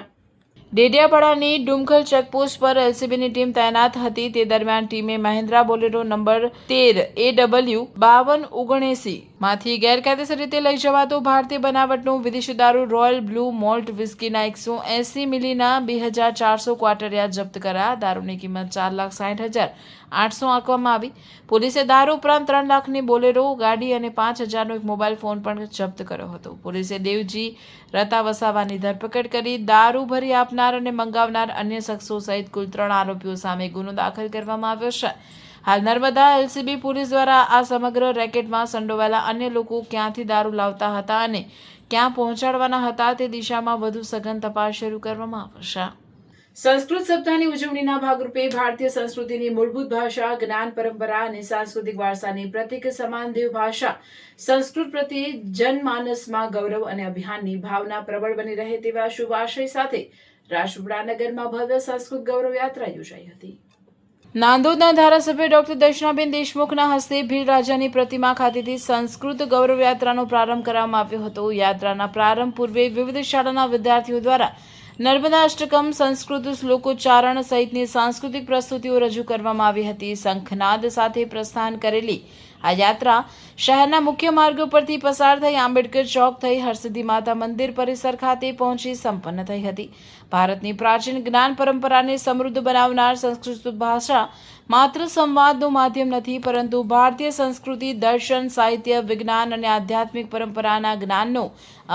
A: ડેડિયાપાડાની ડુમખલ ચેકપોસ્ટ પર એલસીબીની ટીમ તૈનાત હતી. તે દરમિયાન ટીમે મહિન્દ્રા બોલેરો નંબર 13 AW 5279 માંથી ગેરકાયદેસર રીતે લઈ જવાતો ભારતીય બનાવટનું વિદેશી દારૂ રોયલ બ્લુ મોલ્ટ વિસ્કીના 180 મિલીના 2400 ક્વાર્ટરિયા જપ્ત કર્યા. દારૂની કિંમત 4,60,800 આંકવામાં આવી. પોલીસે દારૂ ઉપરાંત 3 લાખની બોલેરો ગાડી અને 5,000નો એક મોબાઈલ ફોન પણ જપ્ત કર્યો હતો. પોલીસે દેવજી રતા વસાવાની ધરપકડ કરી દારૂ ભરી આપનાર અને મંગાવનાર અન્ય શખ્સો સહિત કુલ 3 આરોપીઓ સામે ગુનો દાખલ કરવામાં આવ્યો છે. હાલ નર્મદા એલસીબી પોલીસ દ્વારા આ સમગ્ર રેકેટમાં સંડોવાયેલા અન્ય લોકો ક્યાંથી દારૂ લાવતા હતા અને ક્યાં પહોંચાડવાના હતા તે દિશામાં વધુ સઘન તપાસ શરૂ કરવામાં આવશે. સંસ્કૃત સપ્તાહની ઉજવણીના ભાગરૂપે ભારતીય સંસ્કૃતિની મૂળભૂત ભાષા, જ્ઞાન, પરંપરા અને સાંસ્કૃતિક વારસાની પ્રતીક સમાન દેવ ભાષા સંસ્કૃત પ્રત્યે જનમાનસમાં ગૌરવ અને અભિમાનની ભાવના પ્રબળ બની રહે તેવા શુભ આશય સાથે રાજપીપળા નગરમાં ભવ્ય સંસ્કૃત ગૌરવ યાત્રા યોજાઈ હતી. નાંદોદના ધારાસભ્ય ડોક્ટર દર્શનાબેન દેશમુખના હસ્તે ભીલ રાજાની પ્રતિમા ખાતેથી સંસ્કૃત ગૌરવ યાત્રાનો પ્રારંભ કરવામાં આવ્યો હતો. યાત્રાના પ્રારંભ પૂર્વે વિવિધ શાળાના વિદ્યાર્થીઓ દ્વારા નર્મદા અષ્ટકમ, સંસ્કૃત શ્લોકોચ્ચારણ સહિતની સાંસ્કૃતિક પ્રસ્તુતિઓ રજૂ કરવામાં આવી હતી. શંખનાદ સાથે પ્રસ્થાન કરેલી આ યાત્રા શહેરના મુખ્ય માર્ગો પરથી પસાર થઈ આંબેડકર ચોક થઈ હરસિદ્ધિ માતા મંદિર પરિસર ખાતે પહોંચી સંપન્ન થઈ હતી. ભારતની પ્રાચીન જ્ઞાન પરંપરાને સમૃદ્ધ બનાવનાર સંસ્કૃત ભાષા માત્ર સંવાદનું માધ્યમ નથી, પરંતુ ભારતીય સંસ્કૃતિ, દર્શન, સાહિત્ય, વિજ્ઞાન અને આધ્યાત્મિક પરંપરાના જ્ઞાનનો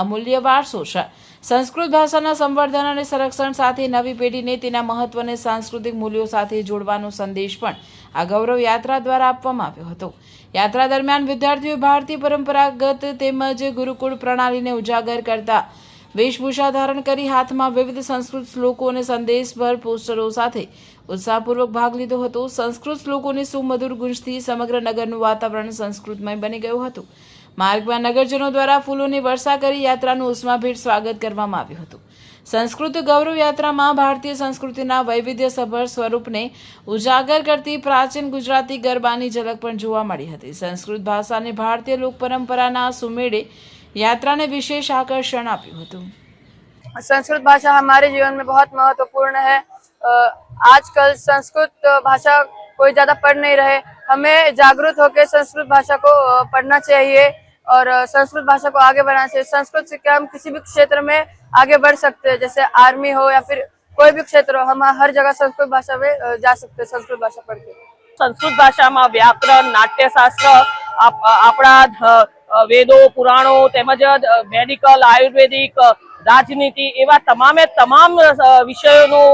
A: અમૂલ્ય વારસો છે. સંસ્કૃત ભાષાના સંવર્ધન અને સંરક્ષણ સાથે નવી પેઢીને તેના મહત્વને સાંસ્કૃતિક મૂલ્યો સાથે જોડવાનો સંદેશ પણ આ ગૌરવ યાત્રા દ્વારા આપવામાં આવ્યો હતો. યાત્રા દરમિયાન વિદ્યાર્થીઓએ ભારતીય પરંપરાગત તેમજ ગુરુકુળ પ્રણાલીને ઉજાગર કરતા વેશભૂષા ધારણ કરી હાથમાં વિવિધ સંસ્કૃત શ્લોકો અને સંદેશભર પોસ્ટરો સાથે ઉત્સાહપૂર્વક ભાગ લીધો હતો. સંસ્કૃત શ્લોકોની સુમધુર ગુંજથી સમગ્ર નગરનું વાતાવરણ સંસ્કૃતમય બની ગયું હતું. માર્ગમાં નગરજનો દ્વારા ફૂલોની વર્ષા કરી યાત્રાનું ઉષ્માભેર સ્વાગત કરવામાં આવ્યું હતું. સંસ્કૃત ગૌરવ યાત્રામાં ભારતીય સંસ્કૃતિના વૈવિધ્યસભર સ્વરૂપને ઉજાગર કરતી પ્રાચીન ગુજરાતી ગરબાની ઝલક પણ જોવા મળી હતી. સંસ્કૃત ભાષાને ભારતીય લોક પરંપરાના સુમેળે यात्रा ने विशेष आकर्षण आप्યું હતું.
B: संस्कृत भाषा हमारे जीवन में बहुत महत्वपूर्ण है. आजकल संस्कृत भाषा कोई ज़्यादा पढ़ नहीं रहे. हमें जागरूक होकर संस्कृत भाषा को पढ़ना चाहिए और संस्कृत भाषा को आगे बढ़ाना चाहिए. संस्कृत से हम किसी भी क्षेत्र में आगे बढ़ सकते हैं, जैसे आर्मी हो या फिर कोई भी क्षेत्र हो, हम हर जगह संस्कृत भाषा में जा सकते हैं संस्कृत भाषा पढ़ के.
N: संस्कृत भाषाમાં વ્યાકરણ, નાટ્યશાસ્ત્ર, આપણા વેદો, પુરાણો તેમજ મેડિકલ, આયુર્વેદિક, રાજનીતિ એવા તમામ વિષયોનું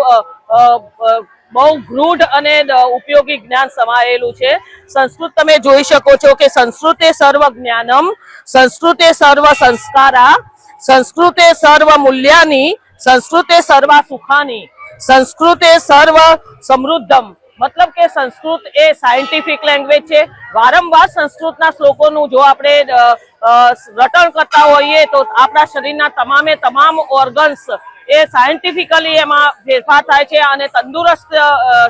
N: બહુ ગૂઢ અને ઉપયોગી જ્ઞાન સમાયેલું છે. સંસ્કૃત તમે જોઈ શકો છો કે સંસ્કૃતે સર્વ જ્ઞાનમ, સંસ્કૃતે સર્વ સંસ્કારા, સંસ્કૃતે સર્વ મૂલ્યાની, સંસ્કૃતે સર્વ સુખાની, સંસ્કૃતે સર્વ સમૃદ્ધમ. મતલબ કે સંસ્કૃત એ સાયન્ટિફિક લેંગ્વેજ છે. વારંવાર સંસ્કૃતના શ્લોકોનું જો આપણે રટણ કરતા હોઈએ તો આપણા શરીરના તમામ ઓર્ગન્સ એ સાયન્ટિફિકલી એમાં ફેરફાર થાય છે અને તંદુરસ્ત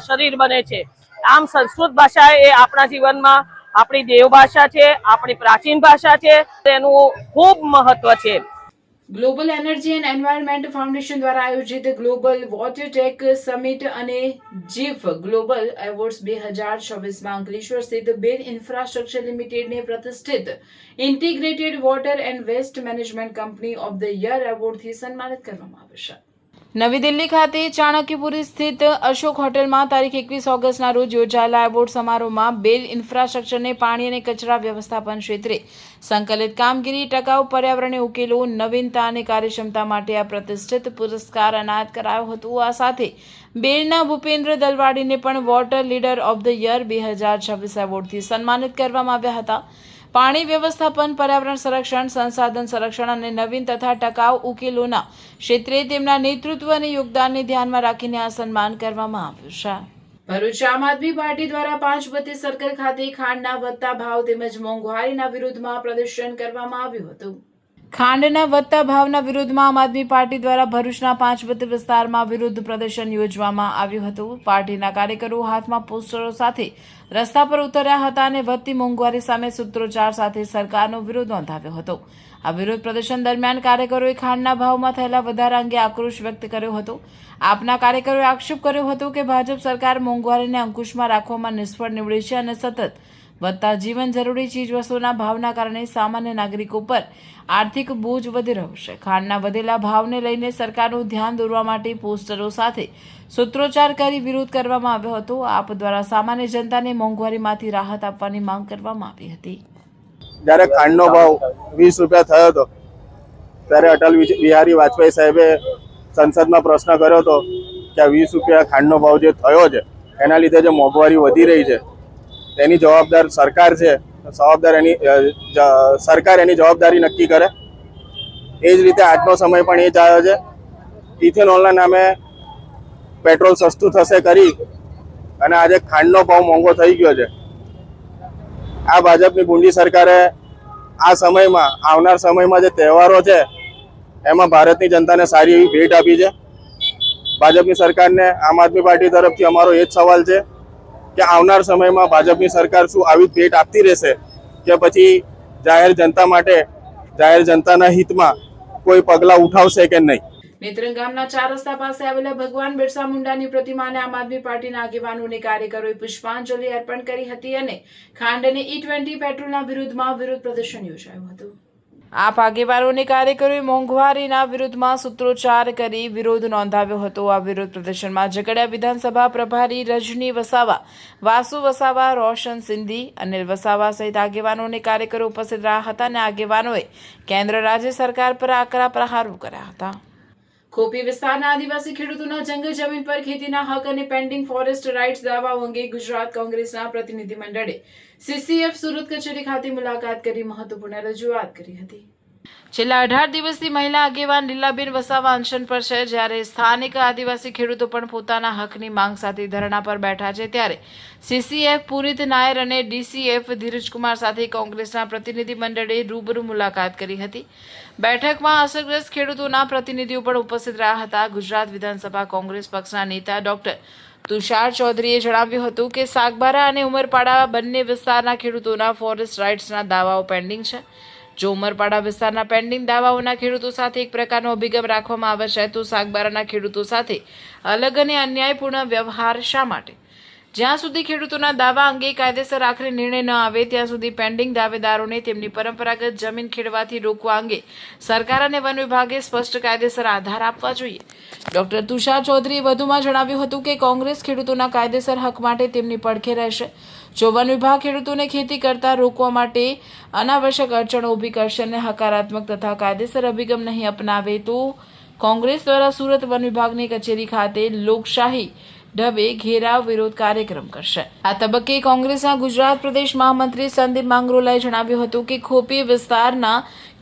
N: શરીર બને છે. આમ સંસ્કૃત ભાષા એ આપણા જીવનમાં આપણી દેવ ભાષા છે, આપણી પ્રાચીન ભાષા છે, તેનું ખૂબ મહત્વ છે.
A: Global energy and environment foundation દ્વારા આયોજિત ગ્લોબલ વોટર ટેક સમિટ અને જીફ ગ્લોબલ એવોર્ડ્સ 2026માં અંકલેશ્વર સ્થિત બેલ ઇન્ફ્રાસ્ટ્રક્ચર લિમિટેડને પ્રતિષ્ઠિત integrated water and waste management company of the year એવોર્ડથી સન્માનિત કરવામાં આવે છે. નવી દિલ્હી ખાતે ચાણક્યપુરી સ્થિત અશોક હોટેલમાં તારીખ 21 ઓગસ્ટના રોજ યોજાયેલા એવોર્ડ સમારોહમાં બેલ ઇન્ફ્રાસ્ટ્રક્ચરને પાણી અને કચરા વ્યવસ્થાપન ક્ષેત્રે સંકલિત કામગીરી, ટકાઉ પર્યાવરણીય ઉકેલો, નવીનતા અને કાર્યક્ષમતા માટે આ પ્રતિષ્ઠિત પુરસ્કાર એનાયત કરાયો હતો. આ સાથે બેલના ભૂપેન્દ્ર દલવાડીને પણ water leader of the year 2026 એવોર્ડથી સન્માનિત કરવામાં આવ્યા હતા. પાણી વ્યવસ્થાપન, પર્યાવરણ સંરક્ષણ, સંસાધન સંરક્ષણ અને નવીન તથા ટકાઉ ઉકેલોના ક્ષેત્રે તેમના નેતૃત્વ અને યોગદાનને ધ્યાનમાં રાખીને આ સન્માન કરવામાં આવ્યું છે. ભરૂચ આમ આદમી પાર્ટી દ્વારા 5 બત્તી સર્કલ ખાતે ખાંડના વધતા ભાવ તેમજ મોંઘવારીના વિરોધમાં પ્રદર્શન કરવામાં આવ્યું હતું. ખાંડના વધતા ભાવના વિરોધમાં આમ આદમી પાર્ટી દ્વારા ભરૂચના 5 બત્તી વિસ્તારમાં વિરોધ પ્રદર્શન યોજવામાં આવ્યું હતું. પાર્ટીના કાર્યકરો હાથમાં પોસ્ટરો સાથે રસ્તા પર ઉતર્યા હતા અને વધતી મોંઘવારી સામે સૂત્રોચ્ચાર સાથે સરકારનો વિરોધ નોંધાવ્યો હતો. આ વિરોધ પ્રદર્શન દરમિયાન કાર્યકરોએ ખાંડના ભાવમાં થયેલા વધારા અંગે આક્રોશ વ્યક્ત કર્યો હતો. આપના કાર્યકરોએ આક્ષેપ કર્યો હતો કે ભાજપ સરકાર મોંઘવારીને અંકુશમાં રાખવામાં નિષ્ફળ નીવડી છે અને સતત વધતા જીવન જરૂરી ચીજવસ્તુઓના ભાવના કારણે સામાન્ય નાગરિકો પર આર્થિક બોજ વધી રહ્યો છે. ખાંડના વધેલા ભાવને લઈને સરકારનું ધ્યાન દોરવા માટે પોસ્ટરો સાથે સૂત્રોચ્ચાર કરી વિરોધ કરવામાં આવ્યો હતો. આપ દ્વારા સામાન્ય જનતાને મોંઘવારીમાંથી રાહત આપવાની માંગ કરવામાં આવી હતી.
F: જ્યારે ખાંડનો ભાવ 20 રૂપિયા થયો હતો ત્યારે અટલ બિહારી વાજપેયી સાહેબે સંસદમાં પ્રશ્ન કર્યો હતો કે આ 20 રૂપિયા ખાંડનો ભાવ જે થયો છે એના લીધે જે મોંઘવારી વધી રહી છે તેની જવાબદાર સરકાર છે. સરકાર એની જવાબદારી નક્કી કરે. એ જ રીતે આજનો સમય પણ એ જ આવ્યો છે. ઇથેનોલના નામે પેટ્રોલ સસ્તું થશે કરી અને આજે ખાંડનો ભાવ મોંઘો થઈ ગયો છે. આ ભાજપની ભૂંડી સરકારે આ સમયમાં આવનાર સમયમાં જે તહેવારો છે એમાં ભારતની જનતાને સારી એવી ભેટ આપી છે. ભાજપની સરકારને આમ આદમી પાર્ટી તરફથી અમારો એ જ સવાલ છે કે આવનાર સમયમાં ભાજપની સરકાર શું આવી ભેટ આપતી રહેશે કે પછી જાહેર જનતા માટે, જાહેર જનતાના હિતમાં કોઈ પગલાં ઉઠાવશે કે નહીં.
A: નેત્રંગ ગામના 4 રસ્તા પાસે આવેલા ભગવાન બિરસા મુંડાની પ્રતિમાને આમ આદમી પાર્ટીના આગેવાનો અને કાર્યકરોએ પુષ્પાંજલિ અર્પણ કરી હતી અને ખાંડ અને E20 પેટ્રોલના વિરુદ્ધમાં વિરોધ પ્રદર્શન યોજાયું હતું. આપ આગેવાનો અને કાર્યકરોએ મોંઘવારીના વિરુદ્ધમાં સૂત્રોચ્ચાર કરી વિરોધ નોંધાવ્યો હતો. આ વિરોધ પ્રદર્શનમાં ઝઘડિયા વિધાનસભા પ્રભારી રજની વસાવા, વાસુ વસાવા, રોશન સિંધી, અનિલ વસાવા સહિત આગેવાનો અને કાર્યકરો ઉપસ્થિત રહ્યા હતા અને આગેવાનોએ કેન્દ્ર રાજ્ય સરકાર પર આકરા પ્રહારો કર્યા હતા. ખોપી વિસ્તારના આદિવાસી ખેડૂતોના જંગલ જમીન પર ખેતીના હક અને પેન્ડિંગ ફોરેસ્ટ રાઇટ્સ દાવાઓ અંગે ગુજરાત કોંગ્રેસના પ્રતિનિધિ મંડળે CCF સુરત કચેરી ખાતે મુલાકાત કરી મહત્વપૂર્ણ રજૂઆત કરી હતી. છેલ્લા 18 દિવસથી મહિલા આગેવાન લીલાબેન વસાવા અનશન પર છે. જ્યારે સ્થાનિક આદિવાસી ખેડૂતો પણ પોતાના હકની માંગ સાથે ધરણા પર બેઠા છે. ત્યારે CCF પુનિત નાયર અને DCF ધીરજકુમાર સાથે કોંગ્રેસના પ્રતિનિધિ મંડળે રૂબરૂ મુલાકાત કરી હતી. બેઠકમાં અસરગ્રસ્ત ખેડૂતોના પ્રતિનિધિઓ પણ ઉપસ્થિત રહ્યા હતા. ગુજરાત વિધાનસભા કોંગ્રેસ પક્ષના નેતા ડોક્ટર તુષાર ચૌધરીએ જણાવ્યું હતું કે સાગબારા અને ઉમરપાડા બંને વિસ્તારના ખેડૂતોના ફોરેસ્ટ રાઇટ્સના દાવાઓ પેન્ડિંગ છે. જો ઉમરપાડા વિસ્તારના પેન્ડિંગ દાવાઓના ખેડૂતો સાથે એક પ્રકારનો અભિગમ રાખવામાં આવે છે તો સાગબારાના ખેડૂતો સાથે અલગ અને અન્યાયપૂર્ણ વ્યવહાર શા માટે? જ્યાં સુધી ખેડૂતોના દાવા અંગે કાયદેસર આખરે નિર્ણય ન આવે ત્યાં સુધી પેન્ડિંગ દાવેદારોને તેમની પરંપરાગત જમીન ખેડવાથી રોકવા અંગે સરકાર અને વન વિભાગે સ્પષ્ટ કાયદેસર આધાર આપવા જોઈએ. ડોક્ટર તુષાર ચૌધરીએ વધુમાં જણાવ્યું હતું કે કોંગ્રેસ ખેડૂતોના કાયદેસર હક માટે તેમની પડખે રહેશે. જો વન વિભાગ ખેડૂતોને ખેતી કરતા રોકવા માટે અનાવશ્યક અડચણો ઊભી કરશે અને હકારાત્મક તથા કાયદેસર અભિગમ નહીં અપનાવે તો કોંગ્રેસ દ્વારા સુરત વન વિભાગની કચેરી ખાતે લોકશાહી ઢબે ઘેરાવ વિરોધ કાર્યક્રમ કરશે. આ તબક્કે કોંગ્રેસના ગુજરાત પ્રદેશ મહામંત્રી સંદીપ માંગરોલાએ જણાવ્યું હતું કે ખોપી વિસ્તારના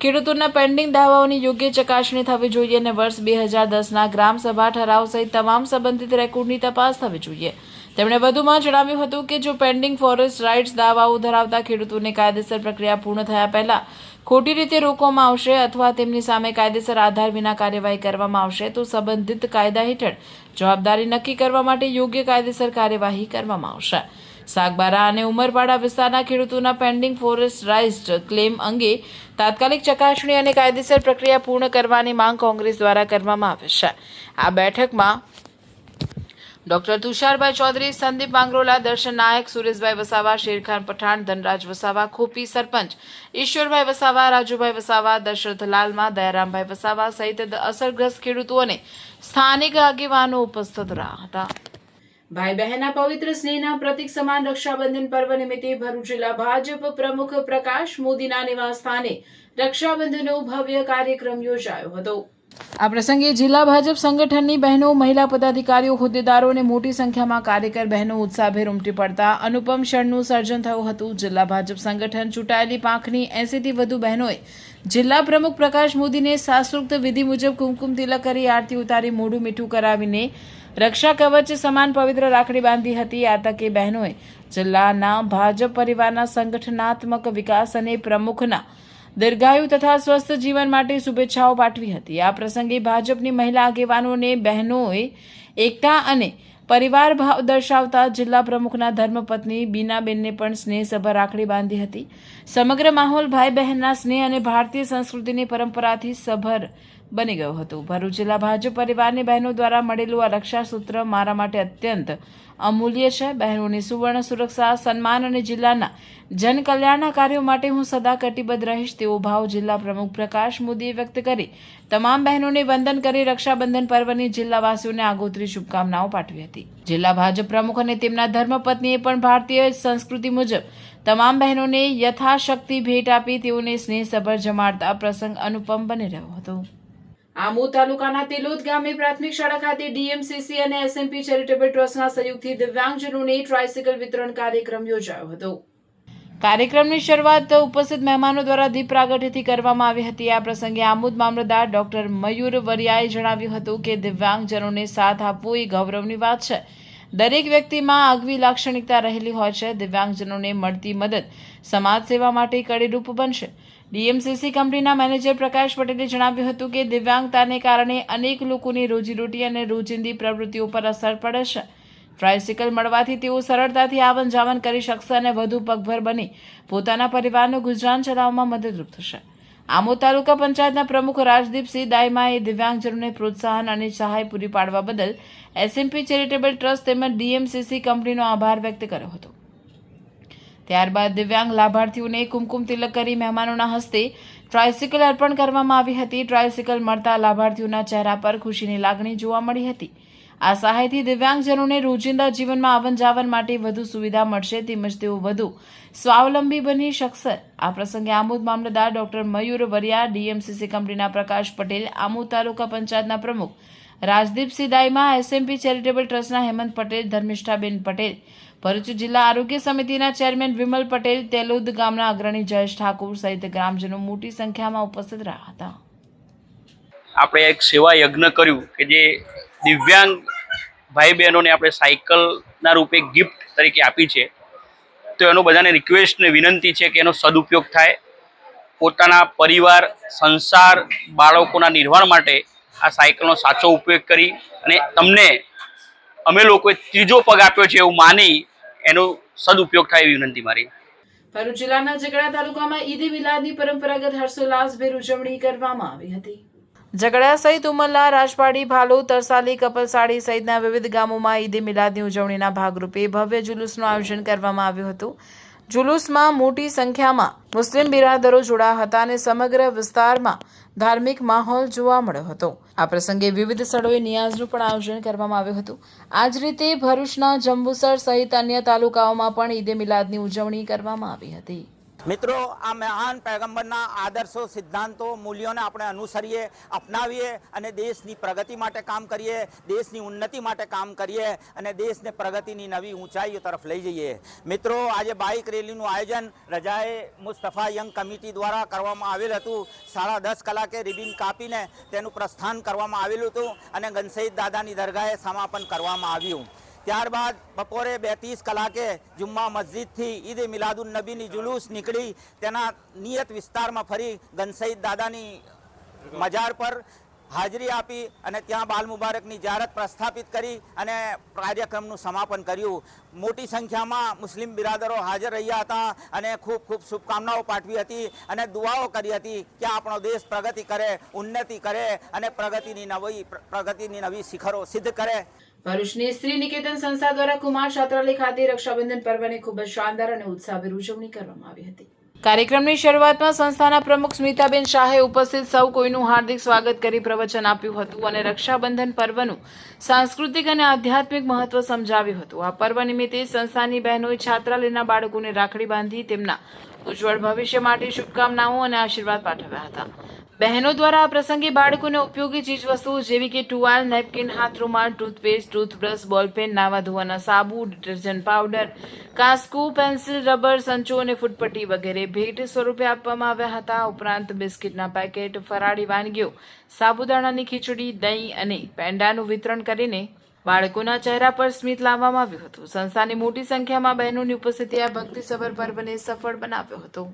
A: ખેડૂતોના પેન્ડિંગ દાવાઓની યોગ્ય ચકાસણી થવી જોઈએ અને વર્ષ 2010ના ગ્રામસભા ઠરાવ સહિત તમામ સંબંધિત રેકોર્ડની તપાસ થવી જોઈએ. તેમણે વધુમાં જણાવ્યું હતું કે જો પેન્ડિંગ ફોરેસ્ટ રાઇટ્સ દાવાઓ ધરાવતા ખેડૂતોને કાયદેસર પ્રક્રિયા પૂર્ણ થયા પહેલા ખોટી રીતે રોકવામાં આવશે અથવા તેમની સામે કાયદેસર આધાર વિના કાર્યવાહી કરવામાં આવશે તો સંબંધિત કાયદા હેઠળ જવાબદારી નક્કી કરવા માટે યોગ્ય કાયદેસર કાર્યવાહી કરવામાં આવશે. સાગબારા અને ઉમરપાડા વિસ્તારના ખેડૂતોના પેન્ડિંગ ફોરેસ્ટ રાઇટ્સ ક્લેમ અંગે તાત્કાલિક ચકાસણી અને કાયદેસર પ્રક્રિયા પૂર્ણ કરવાની માંગ કોંગ્રેસ દ્વારા કરવામાં આવી છે. આ બેઠકમાં ડોક્ટર તુષારભાઈ ચૌધરી, સંદીપ માંગરોલા, દર્શન નાયક, સુરેશભાઈ વસાવા, શેરખાન પઠાણ, ધનરાજ વસાવા, ખોપી સરપંચ ઈશ્વરભાઈ વસાવા, રાજુભાઈ વસાવા, દશરથ લાલમા, દયારામભાઈ વસાવા સહિત અસરગ્રસ્ત ખેડૂતો અને સ્થાનિક આગેવાનો ઉપસ્થિત રહ્યા હતા. ભાઈ બહેનના પવિત્ર સ્નેહના પ્રતીક સમાન રક્ષાબંધન પર્વ નિમિત્તે ભરૂચ જિલ્લા ભાજપ પ્રમુખ પ્રકાશ મોદીના નિવાસ સ્થાને રક્ષાબંધનનો ભવ્ય કાર્યક્રમ યોજાયો હતો. આ પ્રસંગે જિલ્લા ભાજપ સંગઠનની બહેનો, મહિલા પદાધિકારીઓ, હોદ્દેદારો અને મોટી સંખ્યામાં કાર્યકર બહેનો ઉત્સાહભેર ઉમટી પડતા અનુપમ ક્ષણનું સર્જન થયું હતું. જિલ્લા ભાજપ સંગઠન ચૂંટાયેલી પાંખની 80થી વધુ બહેનોએ જિલ્લા પ્રમુખ પ્રકાશ મોદીને શાસ્ત્રોક્ત વિધિ મુજબ કુમકુમ તિલક કરી આરતી ઉતારી મોઢું મીઠું કરાવીને રક્ષા કવચ સમાન પવિત્ર રાખડી બાંધી હતી. આ તકે બહેનોએ જિલ્લાના ભાજપ પરિવારના સંગઠનાત્મક વિકાસ અને પ્રમુખના દીર્ઘાયુ તથા સ્વસ્થ જીવન માટે શુભેચ્છાઓ પાઠવી હતી. આ પ્રસંગે ભાજપની મહિલા આગેવાનો અને બહેનોએ એકતા અને પરિવાર ભાવ દર્શાવતા જિલ્લા પ્રમુખના ધર્મપત્ની બીનાબેનને પણ સ્નેહસભર રાખડી બાંધી હતી. સમગ્ર માહોલ ભાઈ બહેનના સ્નેહ અને ભારતીય સંસ્કૃતિની પરંપરાથી સભર બની ગયો હતો. ભરૂચ જિલ્લા ભાજપ પરિવારની બહેનો દ્વારા મળેલું આ રક્ષાસૂત્ર મારા માટે અત્યંત અમૂલ્ય છે. બહેનોની સુવર્ણ સુરક્ષા, સન્માન અને જિલ્લાના જનકલ્યાણના કાર્યો માટે હું સદા કટિબદ્ધ રહીશ તેવો ભાવ જિલ્લા પ્રમુખ પ્રકાશ મોદીએ વ્યક્ત કરી તમામ બહેનોને વંદન કરી રક્ષાબંધન પર્વની જિલ્લાવાસીઓને આગોતરી શુભકામનાઓ પાઠવી હતી. જિલ્લા ભાજપ પ્રમુખ અને તેમના ધર્મપત્નીએ પણ ભારતીય સંસ્કૃતિ મુજબ તમામ બહેનોને યથાશક્તિ ભેટ આપી તેઓને સ્નેહસભર જમાડતા પ્રસંગ અનુપમ બની રહ્યો હતો. આમોદ તાલુકાના તેલોદ ગામે પ્રાથમિક શાળા ખાતે DMCC અને SMP ચેરિટેબલ ટ્રસ્ટના સહયોગથી દિવ્યાંગજનોને ટ્રાયસિકલ વિતરણ કાર્યક્રમ યોજાયો હતો. કાર્યક્રમની શરૂઆત ઉપસ્થિત મહેમાનો દ્વારા દીપ પ્રાગટ્યથી કરવામાં આવી હતી. આ પ્રસંગે આમોદ મામલતદાર ડોક્ટર મયુર વરિયાએ જણાવ્યું હતું કે દિવ્યાંગજનોને સાથ આપવો એ ગૌરવની વાત છે. દરેક વ્યક્તિમાં આગવી લાક્ષણિકતા રહેલી હોય છે. દિવ્યાંગજનોને મળતી મદદ સમાજ સેવા માટે કડીરૂપ બનશે. ડીએમસીસી કંપનીના મેનેજર પ્રકાશ પટેલે જણાવ્યું હતું કે દિવ્યાંગતાને કારણે અનેક લોકોની રોજીરોટી અને રોજિંદી પ્રવૃત્તિઓ પર અસર પડે છે. ટ્રાયસિકલ મળવાથી તેઓ સરળતાથી આવન જાવન કરી શકશે અને વધુ પગભર બની પોતાના પરિવારનું ગુજરાન ચલાવવામાં મદદરૂપ થશે. આમોદ તાલુકા પંચાયતના પ્રમુખ રાજદીપસિંહ દાઈમાએ દિવ્યાંગજનોને પ્રોત્સાહન અને સહાય પૂરી પાડવા બદલ એસએમપી ચેરિટેબલ ટ્રસ્ટ તેમજ ડીએમસીસી કંપનીનો આભાર વ્યક્ત કર્યો હતો. ત્યારબાદ દિવ્યાંગ લાભાર્થીઓને કુમકુમ તિલક કરી મહેમાનોના હસ્તે ટ્રાયસિકલ અર્પણ કરવામાં આવી હતી. ટ્રાયસિકલ મળતા લાભાર્થીઓના ચહેરા પર ખુશીની લાગણી જોવા મળી હતી. આ સહાયથી દિવ્યાંગજનોને રોજિંદા જીવનમાં આવન જાવન માટે વધુ સુવિધા મળશે તેમજ તેઓ વધુ સ્વાવલંબી બની શકશે. આ પ્રસંગે આમોદ મામલતદાર ડોક્ટર મયુર વરિયા, ડીએમસીસી કંપનીના પ્રકાશ પટેલ, આમોદ તાલુકા પંચાયતના પ્રમુખ રાજદીપસિંહ દાઈમા, એસએમપી ચેરિટેબલ ટ્રસ્ટના હેમંત પટેલ, ધર્મિષ્ઠાબેન પટેલ, ભરૂચ જિલ્લા આરોગ્ય સમિતિના ચેરમેન વિમલ પટેલ, તેલોદ ગામના અગ્રણી જયેશ ઠાકોર સહિત ગ્રામજનો મોટી સંખ્યામાં ઉપસ્થિત રહ્યા હતા.
O: આપણે એક સેવા યજ્ઞ કર્યું કે જે દિવ્યાંગ ભાઈ બહેનોને આપણે સાયકલના રૂપે ગિફ્ટ તરીકે આપી છે. તો એનો બધાને રિક્વેસ્ટ ને વિનંતી છે કે એનો સદુપયોગ થાય. પોતાના પરિવાર, સંસાર, બાળકોના નિર્વાણ માટે આ સાયકલનો સાચો ઉપયોગ કરી અને તમને અમે લોકોએ ત્રીજો પગ આપ્યો છે એવું માની એનો સદુપયોગ થાય એવી વિનંતી મારી.
A: ભરૂચ જિલ્લાના ઝઘડા તાલુકામાં ઈદ મિલાદની પરંપરાગત હર્ષોલ્લાસભેર ઉજવણી કરવામાં આવી હતી. ઝઘડા સહિત ઉમરલા, રાજપાડી, ભાલોદ, તરસાલી, કપલસાડી સહિતના વિવિધ ગામોમાં ઈદ મિલાદની ઉજવણીના ભાગરૂપે ભવ્ય જુલુસનું આયોજન કરવામાં આવ્યું હતું. જુલુસમાં મોટી સંખ્યામાં મુસ્લિમ બિરાદરો જોડાયા હતા અને સમગ્ર વિસ્તારમાં ધાર્મિક માહોલ જોવા મળ્યો હતો. આ પ્રસંગે વિવિધ સ્થળોએ નિયાઝનું પણ આયોજન કરવામાં આવ્યું હતું. આ જ રીતે ભરૂચના જંબુસર સહિત અન્ય તાલુકાઓમાં પણ ઈદ મિલાદની ઉજવણી કરવામાં આવી હતી.
P: મિત્રો, આ મહાન પૈગંબરના આદર્શો, સિદ્ધાંતો, મૂલ્યોને આપણે અનુસરીએ, અપનાવીએ અને દેશની પ્રગતિ માટે કામ કરીએ, દેશની ઉન્નતિ માટે કામ કરીએ અને દેશને પ્રગતિની નવી ઊંચાઈઓ તરફ લઈ જઈએ. મિત્રો, આજે બાઇક રેલીનું આયોજન રજાએ મુસ્તફા યંગ કમિટી દ્વારા કરવામાં આવેલ હતું. 10:30 કલાકે રિબિન કાપીને તેનું પ્રસ્થાન કરવામાં આવેલું હતું અને ગનસઈદ દાદાની દરગાહે સમાપન કરવામાં આવ્યું. ત્યારબાદ બપોરે 2:30 કલાકે જુમ્મા મસ્જિદથી ઈદ મિલાદુન નબીની જુલુસ નીકળી તેના નિયત વિસ્તારમાં ફરી ગનસઈદ દાદાની મજાર પર હાજરી આપી અને ત્યાં બાલ મુબારકની ઝિયારત પ્રસ્થાપિત કરી અને કાર્યક્રમનું સમાપન કર્યું. મોટી સંખ્યામાં મુસ્લિમ બિરાદરો હાજર રહ્યા હતા અને ખૂબ ખૂબ શુભકામનાઓ પાઠવી હતી અને દુઆઓ કરી હતી કે આપણો દેશ પ્રગતિ કરે, ઉન્નતિ કરે અને પ્રગતિની નવી શિખરો સિદ્ધ કરે.
A: ભરૂચની સ્ત્રી નિકેતન સંસ્થા દ્વારા કુમાર છાત્રાલય ખાતે રક્ષાબંધન પર્વની ખૂબ જ શાનદાર અને ઉત્સાહભેર ઉજવણી કરવામાં આવી હતી. કાર્યક્રમની શરૂઆતમાં સંસ્થાના પ્રમુખ સ્મિતાબેન શાહે ઉપસ્થિત સૌ કોઈનું હાર્દિક સ્વાગત કરી પ્રવચન આપ્યું હતું અને રક્ષાબંધન પર્વનું સાંસ્કૃતિક અને આધ્યાત્મિક મહત્વ સમજાવ્યું હતું. આ પર્વ નિમિત્તે સંસ્થાની બહેનોએ છાત્રાલયના બાળકોને રાખડી બાંધી તેમના ઉજ્જવળ ભવિષ્ય માટે શુભકામનાઓ અને આશીર્વાદ પાઠવ્યા હતા. બહેનો દ્વારા આ પ્રસંગે બાળકોને ઉપયોગી ચીજવસ્તુઓ જેવી કે ટુવાલ, નેપકિન, હાથ રૂમાલ, ટૂથપેસ્ટ, ટૂથબ્રશ, બોલપેન, નાવા ધોવાના સાબુ, ડિટર્જન્ટ પાવડર, કાસ્કુ, પેન્સિલ, રબર, સંચો અને ફૂટપટ્ટી વગેરે ભેટ સ્વરૂપે આપવામાં આવ્યા હતા. ઉપરાંત બિસ્કિટના પેકેટ, ફરાળી વાનગીઓ, સાબુદાણાની ખીચડી, દહીં અને પેંડાનું વિતરણ કરીને બાળકોના ચહેરા પર સ્મિત લાવવામાં આવ્યું હતું. સંસ્થાની મોટી સંખ્યામાં બહેનોની ઉપસ્થિતિએ આ ભક્તિસભર પર્વને સફળ બનાવ્યો હતો.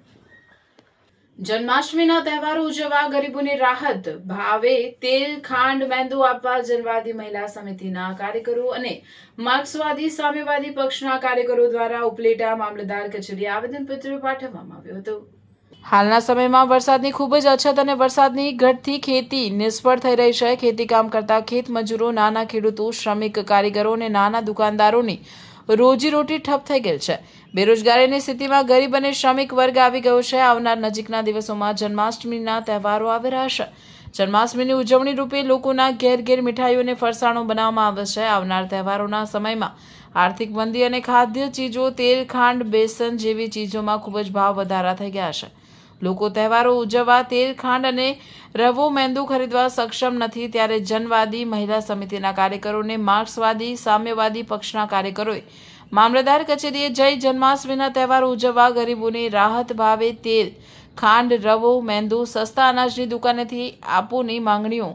A: જન્માષ્ટમીના તહેવારો ઉજવવા ગરીબોને રાહત ભાવે તેલ, ખાંડ, મેંદુ આપવા જનવાદી મહિલા સમિતિના કાર્યકરો અને માર્ક્સવાદી સામ્યવાદી પક્ષના કાર્યકરો દ્વારા ઉપલેટા મામલતદાર કચેરીએ આવેદનપત્ર પાઠવવામાં આવ્યું હતું. હાલના સમયમાં વરસાદની ખૂબ જ અછત અને વરસાદની ઘટથી ખેતી નિષ્ફળ થઈ રહી છે. ખેતી કામ કરતા ખેત મજૂરો, નાના ખેડૂતો, શ્રમિક કારીગરો અને નાના દુકાનદારોની રોજીરોટી ઠપ થઈ ગઈ છે. બેરોજગારીની સ્થિતિમાં ગરીબ અને શ્રમિક વર્ગ આવી ગયો છે. આવનાર નજીકના દિવસોમાં જન્માષ્ટમીના તહેવારો આવી રહ્યા છે. જન્માષ્ટમીની ઉજવણી રૂપે લોકોના ઘેર ઘેર મીઠાઈઓ અને ફરસાણો બનાવવામાં આવે છે. આવનાર તહેવારોના સમયમાં આર્થિક મંદી અને ખાદ્ય ચીજો, તેલ, ખાંડ, બેસન જેવી ચીજોમાં ખૂબ જ ભાવ વધારા થઈ ગયા છે. લોકો તહેવારો ઉજવવા તેલ, ખાંડ અને રવો, મેંદુ ખરીદવા સક્ષમ નથી. ત્યારે જનવાદી મહિલા સમિતિના કાર્યકરોને માર્ક્સવાદી સામ્યવાદી પક્ષના કાર્યકરોએ મામલતદાર કચેરીએ જઈ જન્માષ્ટમીના તહેવાર ઉજવવા ગરીબોને રાહત ભાવે તેલ, ખાંડ, રવો, મેંદુ સસ્તા અનાજની દુકાનેથી આપોની માંગણીઓ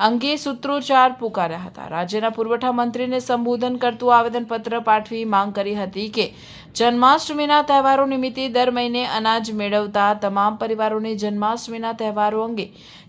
A: અંગે સૂત્રોચ્ચાર પુકાર્યા હતા. રાજ્યના પુરવઠા મંત્રીને સંબોધન કરતું આવેદનપત્ર પાઠવી માંગ કરી હતી કે જન્માષ્ટમીના તહેવારો નિમિત્તે દર મહિને અનાજ મેળવતા તમામ પરિવારોને જન્માષ્ટમીના તહેવારો અંગે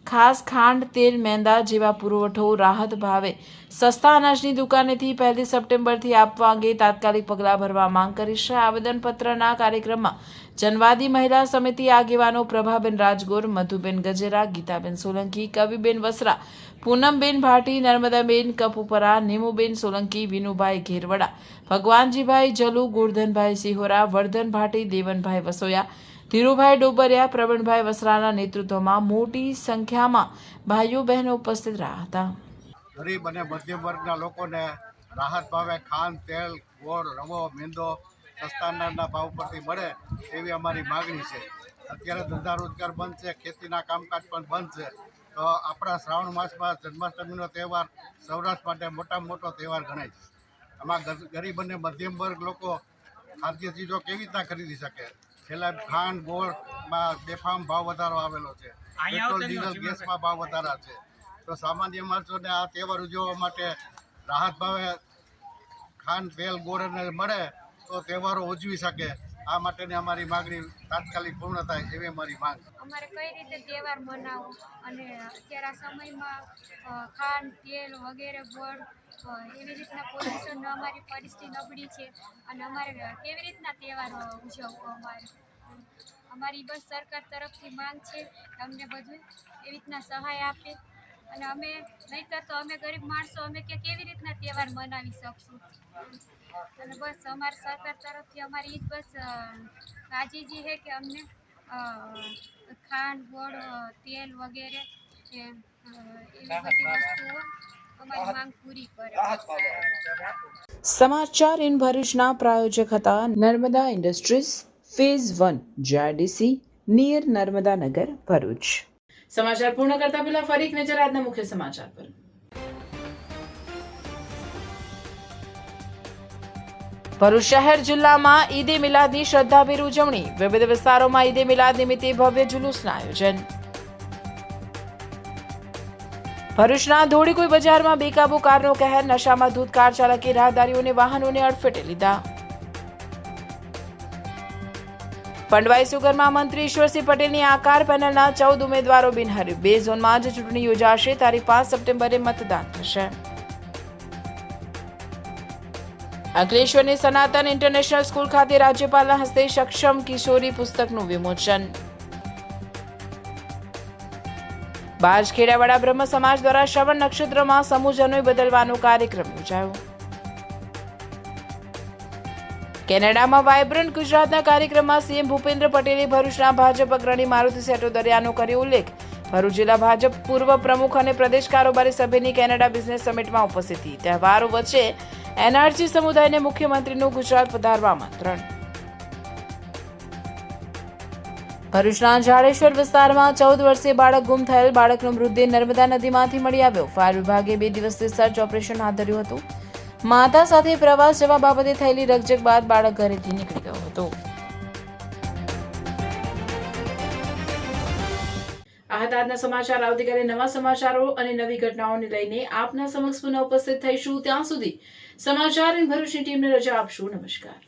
A: ખાસ ખાંડ, તેલ, મેંદા જેવા પુરવઠો રાહત ભાવે સસ્તા અનાજની દુકાનેથી 1 સપ્ટેમ્બરથી આપવા અંગે તાત્કાલિક પગલાં ભરવા માંગ કરી છે. આવેદનપત્રના કાર્યક્રમમાં જનવાદી મહિલા સમિતિ આગેવાનો પ્રભાબેન રાજગોર, મધુબેન ગજેરા, ગીતાબેન સોલંકી, કવિબેન વસરા, પૂનમબેન ભાટી, નર્મદાબેન કપુપરા, નીમુબેન સોલંકી, વિનુભાઈ ઘેરવડા, ભગવાનજીભાઈ જલુ, ગોરધનભાઈ સિહોરા, વર્ધન ભાટી, દેવનભાઈ વસોયા, ધીરુભાઈ ડોબરિયા, પ્રવીણભાઈ વસરાના નેતૃત્વમાં મોટી સંખ્યામાં ભાઈઓ બહેનો ઉપસ્થિત રહ્યા હતા.
F: ગરીબ અને મધ્યમ વર્ગના લોકોને રાહત ભાવે ખાંડ, તેલ, ગોળ, રવો, મેંદો સસ્તા અનાજના ભાવ પરથી મળે એવી અમારી માગણી છે. અત્યારે ધંધા રોજગાર બંધ છે, ખેતીના કામકાજ પણ બંધ છે, તો આપણા શ્રાવણ માસમાં જન્માષ્ટમીનો તહેવાર સૌરાષ્ટ્ર માટે મોટામાં મોટો તહેવાર ગણાય છે. આમાં ગરીબ અને મધ્યમ વર્ગ લોકો ખાદ્ય ચીજો કેવી રીતના ખરીદી શકે? છેલ્લા ખાંડ, ગોળમાં બેફામ ભાવ વધારો આવેલો છે, પેટ્રોલ, ડીઝલ, ગેસમાં ભાવ વધારા છે. તો સામાન્ય માણસોને આ તહેવાર ઉજવવા માટે રાહત ભાવે ખાંડ, તેલ, ગોળ મળે તો તહેવારો ઉજવી શકે. આ માટેની અમારી માગણી તાત્કાલિક પૂર્ણ થાય એવી અમારી માંગ.
E: અમારે કઈ રીતે તહેવાર મનાવવો અને અત્યારે આ સમયમાં ખાંડ, તેલ વગેરે ગોળ એવી રીતના પોલ્યુશન અમારી પરિસ્થિતિ નબળી છે અને અમારે કેવી રીતના તહેવારો ઉજવવો? અમારી બસ સરકાર તરફથી માંગ છે કે અમને બધું એવી રીતના સહાય આપે અને અમે નહીંતર તો અમે ગરીબ માણસો અમે કેવી રીતના તહેવાર મનાવી શકશું? અને બસ અમારી સરકાર તરફથી અમારી જ બસ કાજીજી છે કે અમને ખાંડ, ગોળ, તેલ વગેરે એવી બધી વસ્તુઓ અમારી માંગ પૂરી કરે.
A: સમાચાર ઇન ભરૂચના પ્રાયોજક હતા Narmada industries phase 1 JIDC near Narmada Nagar Bharuch. સમાચાર પૂર્ણ કરતા પહેલા ફરી એક નજર આજના મુખ્ય સમાચાર પર. ભરૂચ શહેર જિલ્લામાં ઈદે મિલાદની શ્રદ્ધાભેર ઉજવણી. વિવિધ વિસ્તારોમાં ઈદે મિલાદ નિમિત્તે ભવ્ય જુલુસના આયોજન. ભરૂચના ધોળીકુઈ બજારમાં બેકાબુ કારનો કહેર. નશામાં ધૂત કાર ચાલકે રાહદારીઓને વાહનોને અડફેટે લીધા. પંડવાઈ સુગરમાં મંત્રી ઈશ્વરસિંહ પટેલની આકાર પેનલના 14 ઉમેદવારો બિનહરીફ. 2 ઝોનમાં જ ચૂંટણી યોજાશે. તારીખ 5 સપ્ટેમ્બરે મતદાન થશે. અંકલેશ્વરની સનાતન ઇન્ટરનેશનલ સ્કૂલ ખાતે રાજ્યપાલના હસ્તે સક્ષમ કિશોરી પુસ્તકનું વિમોચન. બાજખેડાવાડા બ્રહ્મ સમાજ દ્વારા શ્રવણ નક્ષત્રમાં સમૂહ જનોઈ બદલવાનો કાર્યક્રમ યોજાયો. કેનેડામાં વાયબ્રન્ટ ગુજરાતના કાર્યક્રમમાં સીએમ ભૂપેન્દ્ર પટેલે ભરૂચના ભાજપ અગ્રણી મારુતિ સેટોદરિયાનો કર્યો ઉલ્લેખ. ભરૂચ જિલ્લા ભાજપ પૂર્વ પ્રમુખ અને પ્રદેશ કારોબારી સભ્યની કેનેડા બિઝનેસ સમિટમાં ઉપસ્થિતિ. તહેવારો વચ્ચે એનઆરજી સમુદાયને મુખ્યમંત્રીનું ગુજરાત પધારવા આમંત્રણ. ભરૂચના જાડેશ્વર વિસ્તારમાં 14 વર્ષીય બાળક ગુમ થયેલ. બાળકનો મૃતદેહ નર્મદા નદીમાંથી મળી આવ્યો. ફાયર વિભાગે 2 દિવસથી સર્ચ ઓપરેશન હાથ ધર્યું હતું. માતા સાથે પ્રવાસ જવા બાબતે થયેલી રકઝક બાદ બાળક ઘરેથી નીકળી ગયો હતો. આ હતા આજના સમાચાર. આવતીકાલે નવા સમાચારો અને નવી ઘટનાઓને લઈને આપના સમક્ષ પુનઃ ઉપસ્થિત થઈશું. ત્યાં સુધી સમાચાર ઇન ભરૂચની ટીમને રજા આપશું. નમસ્કાર.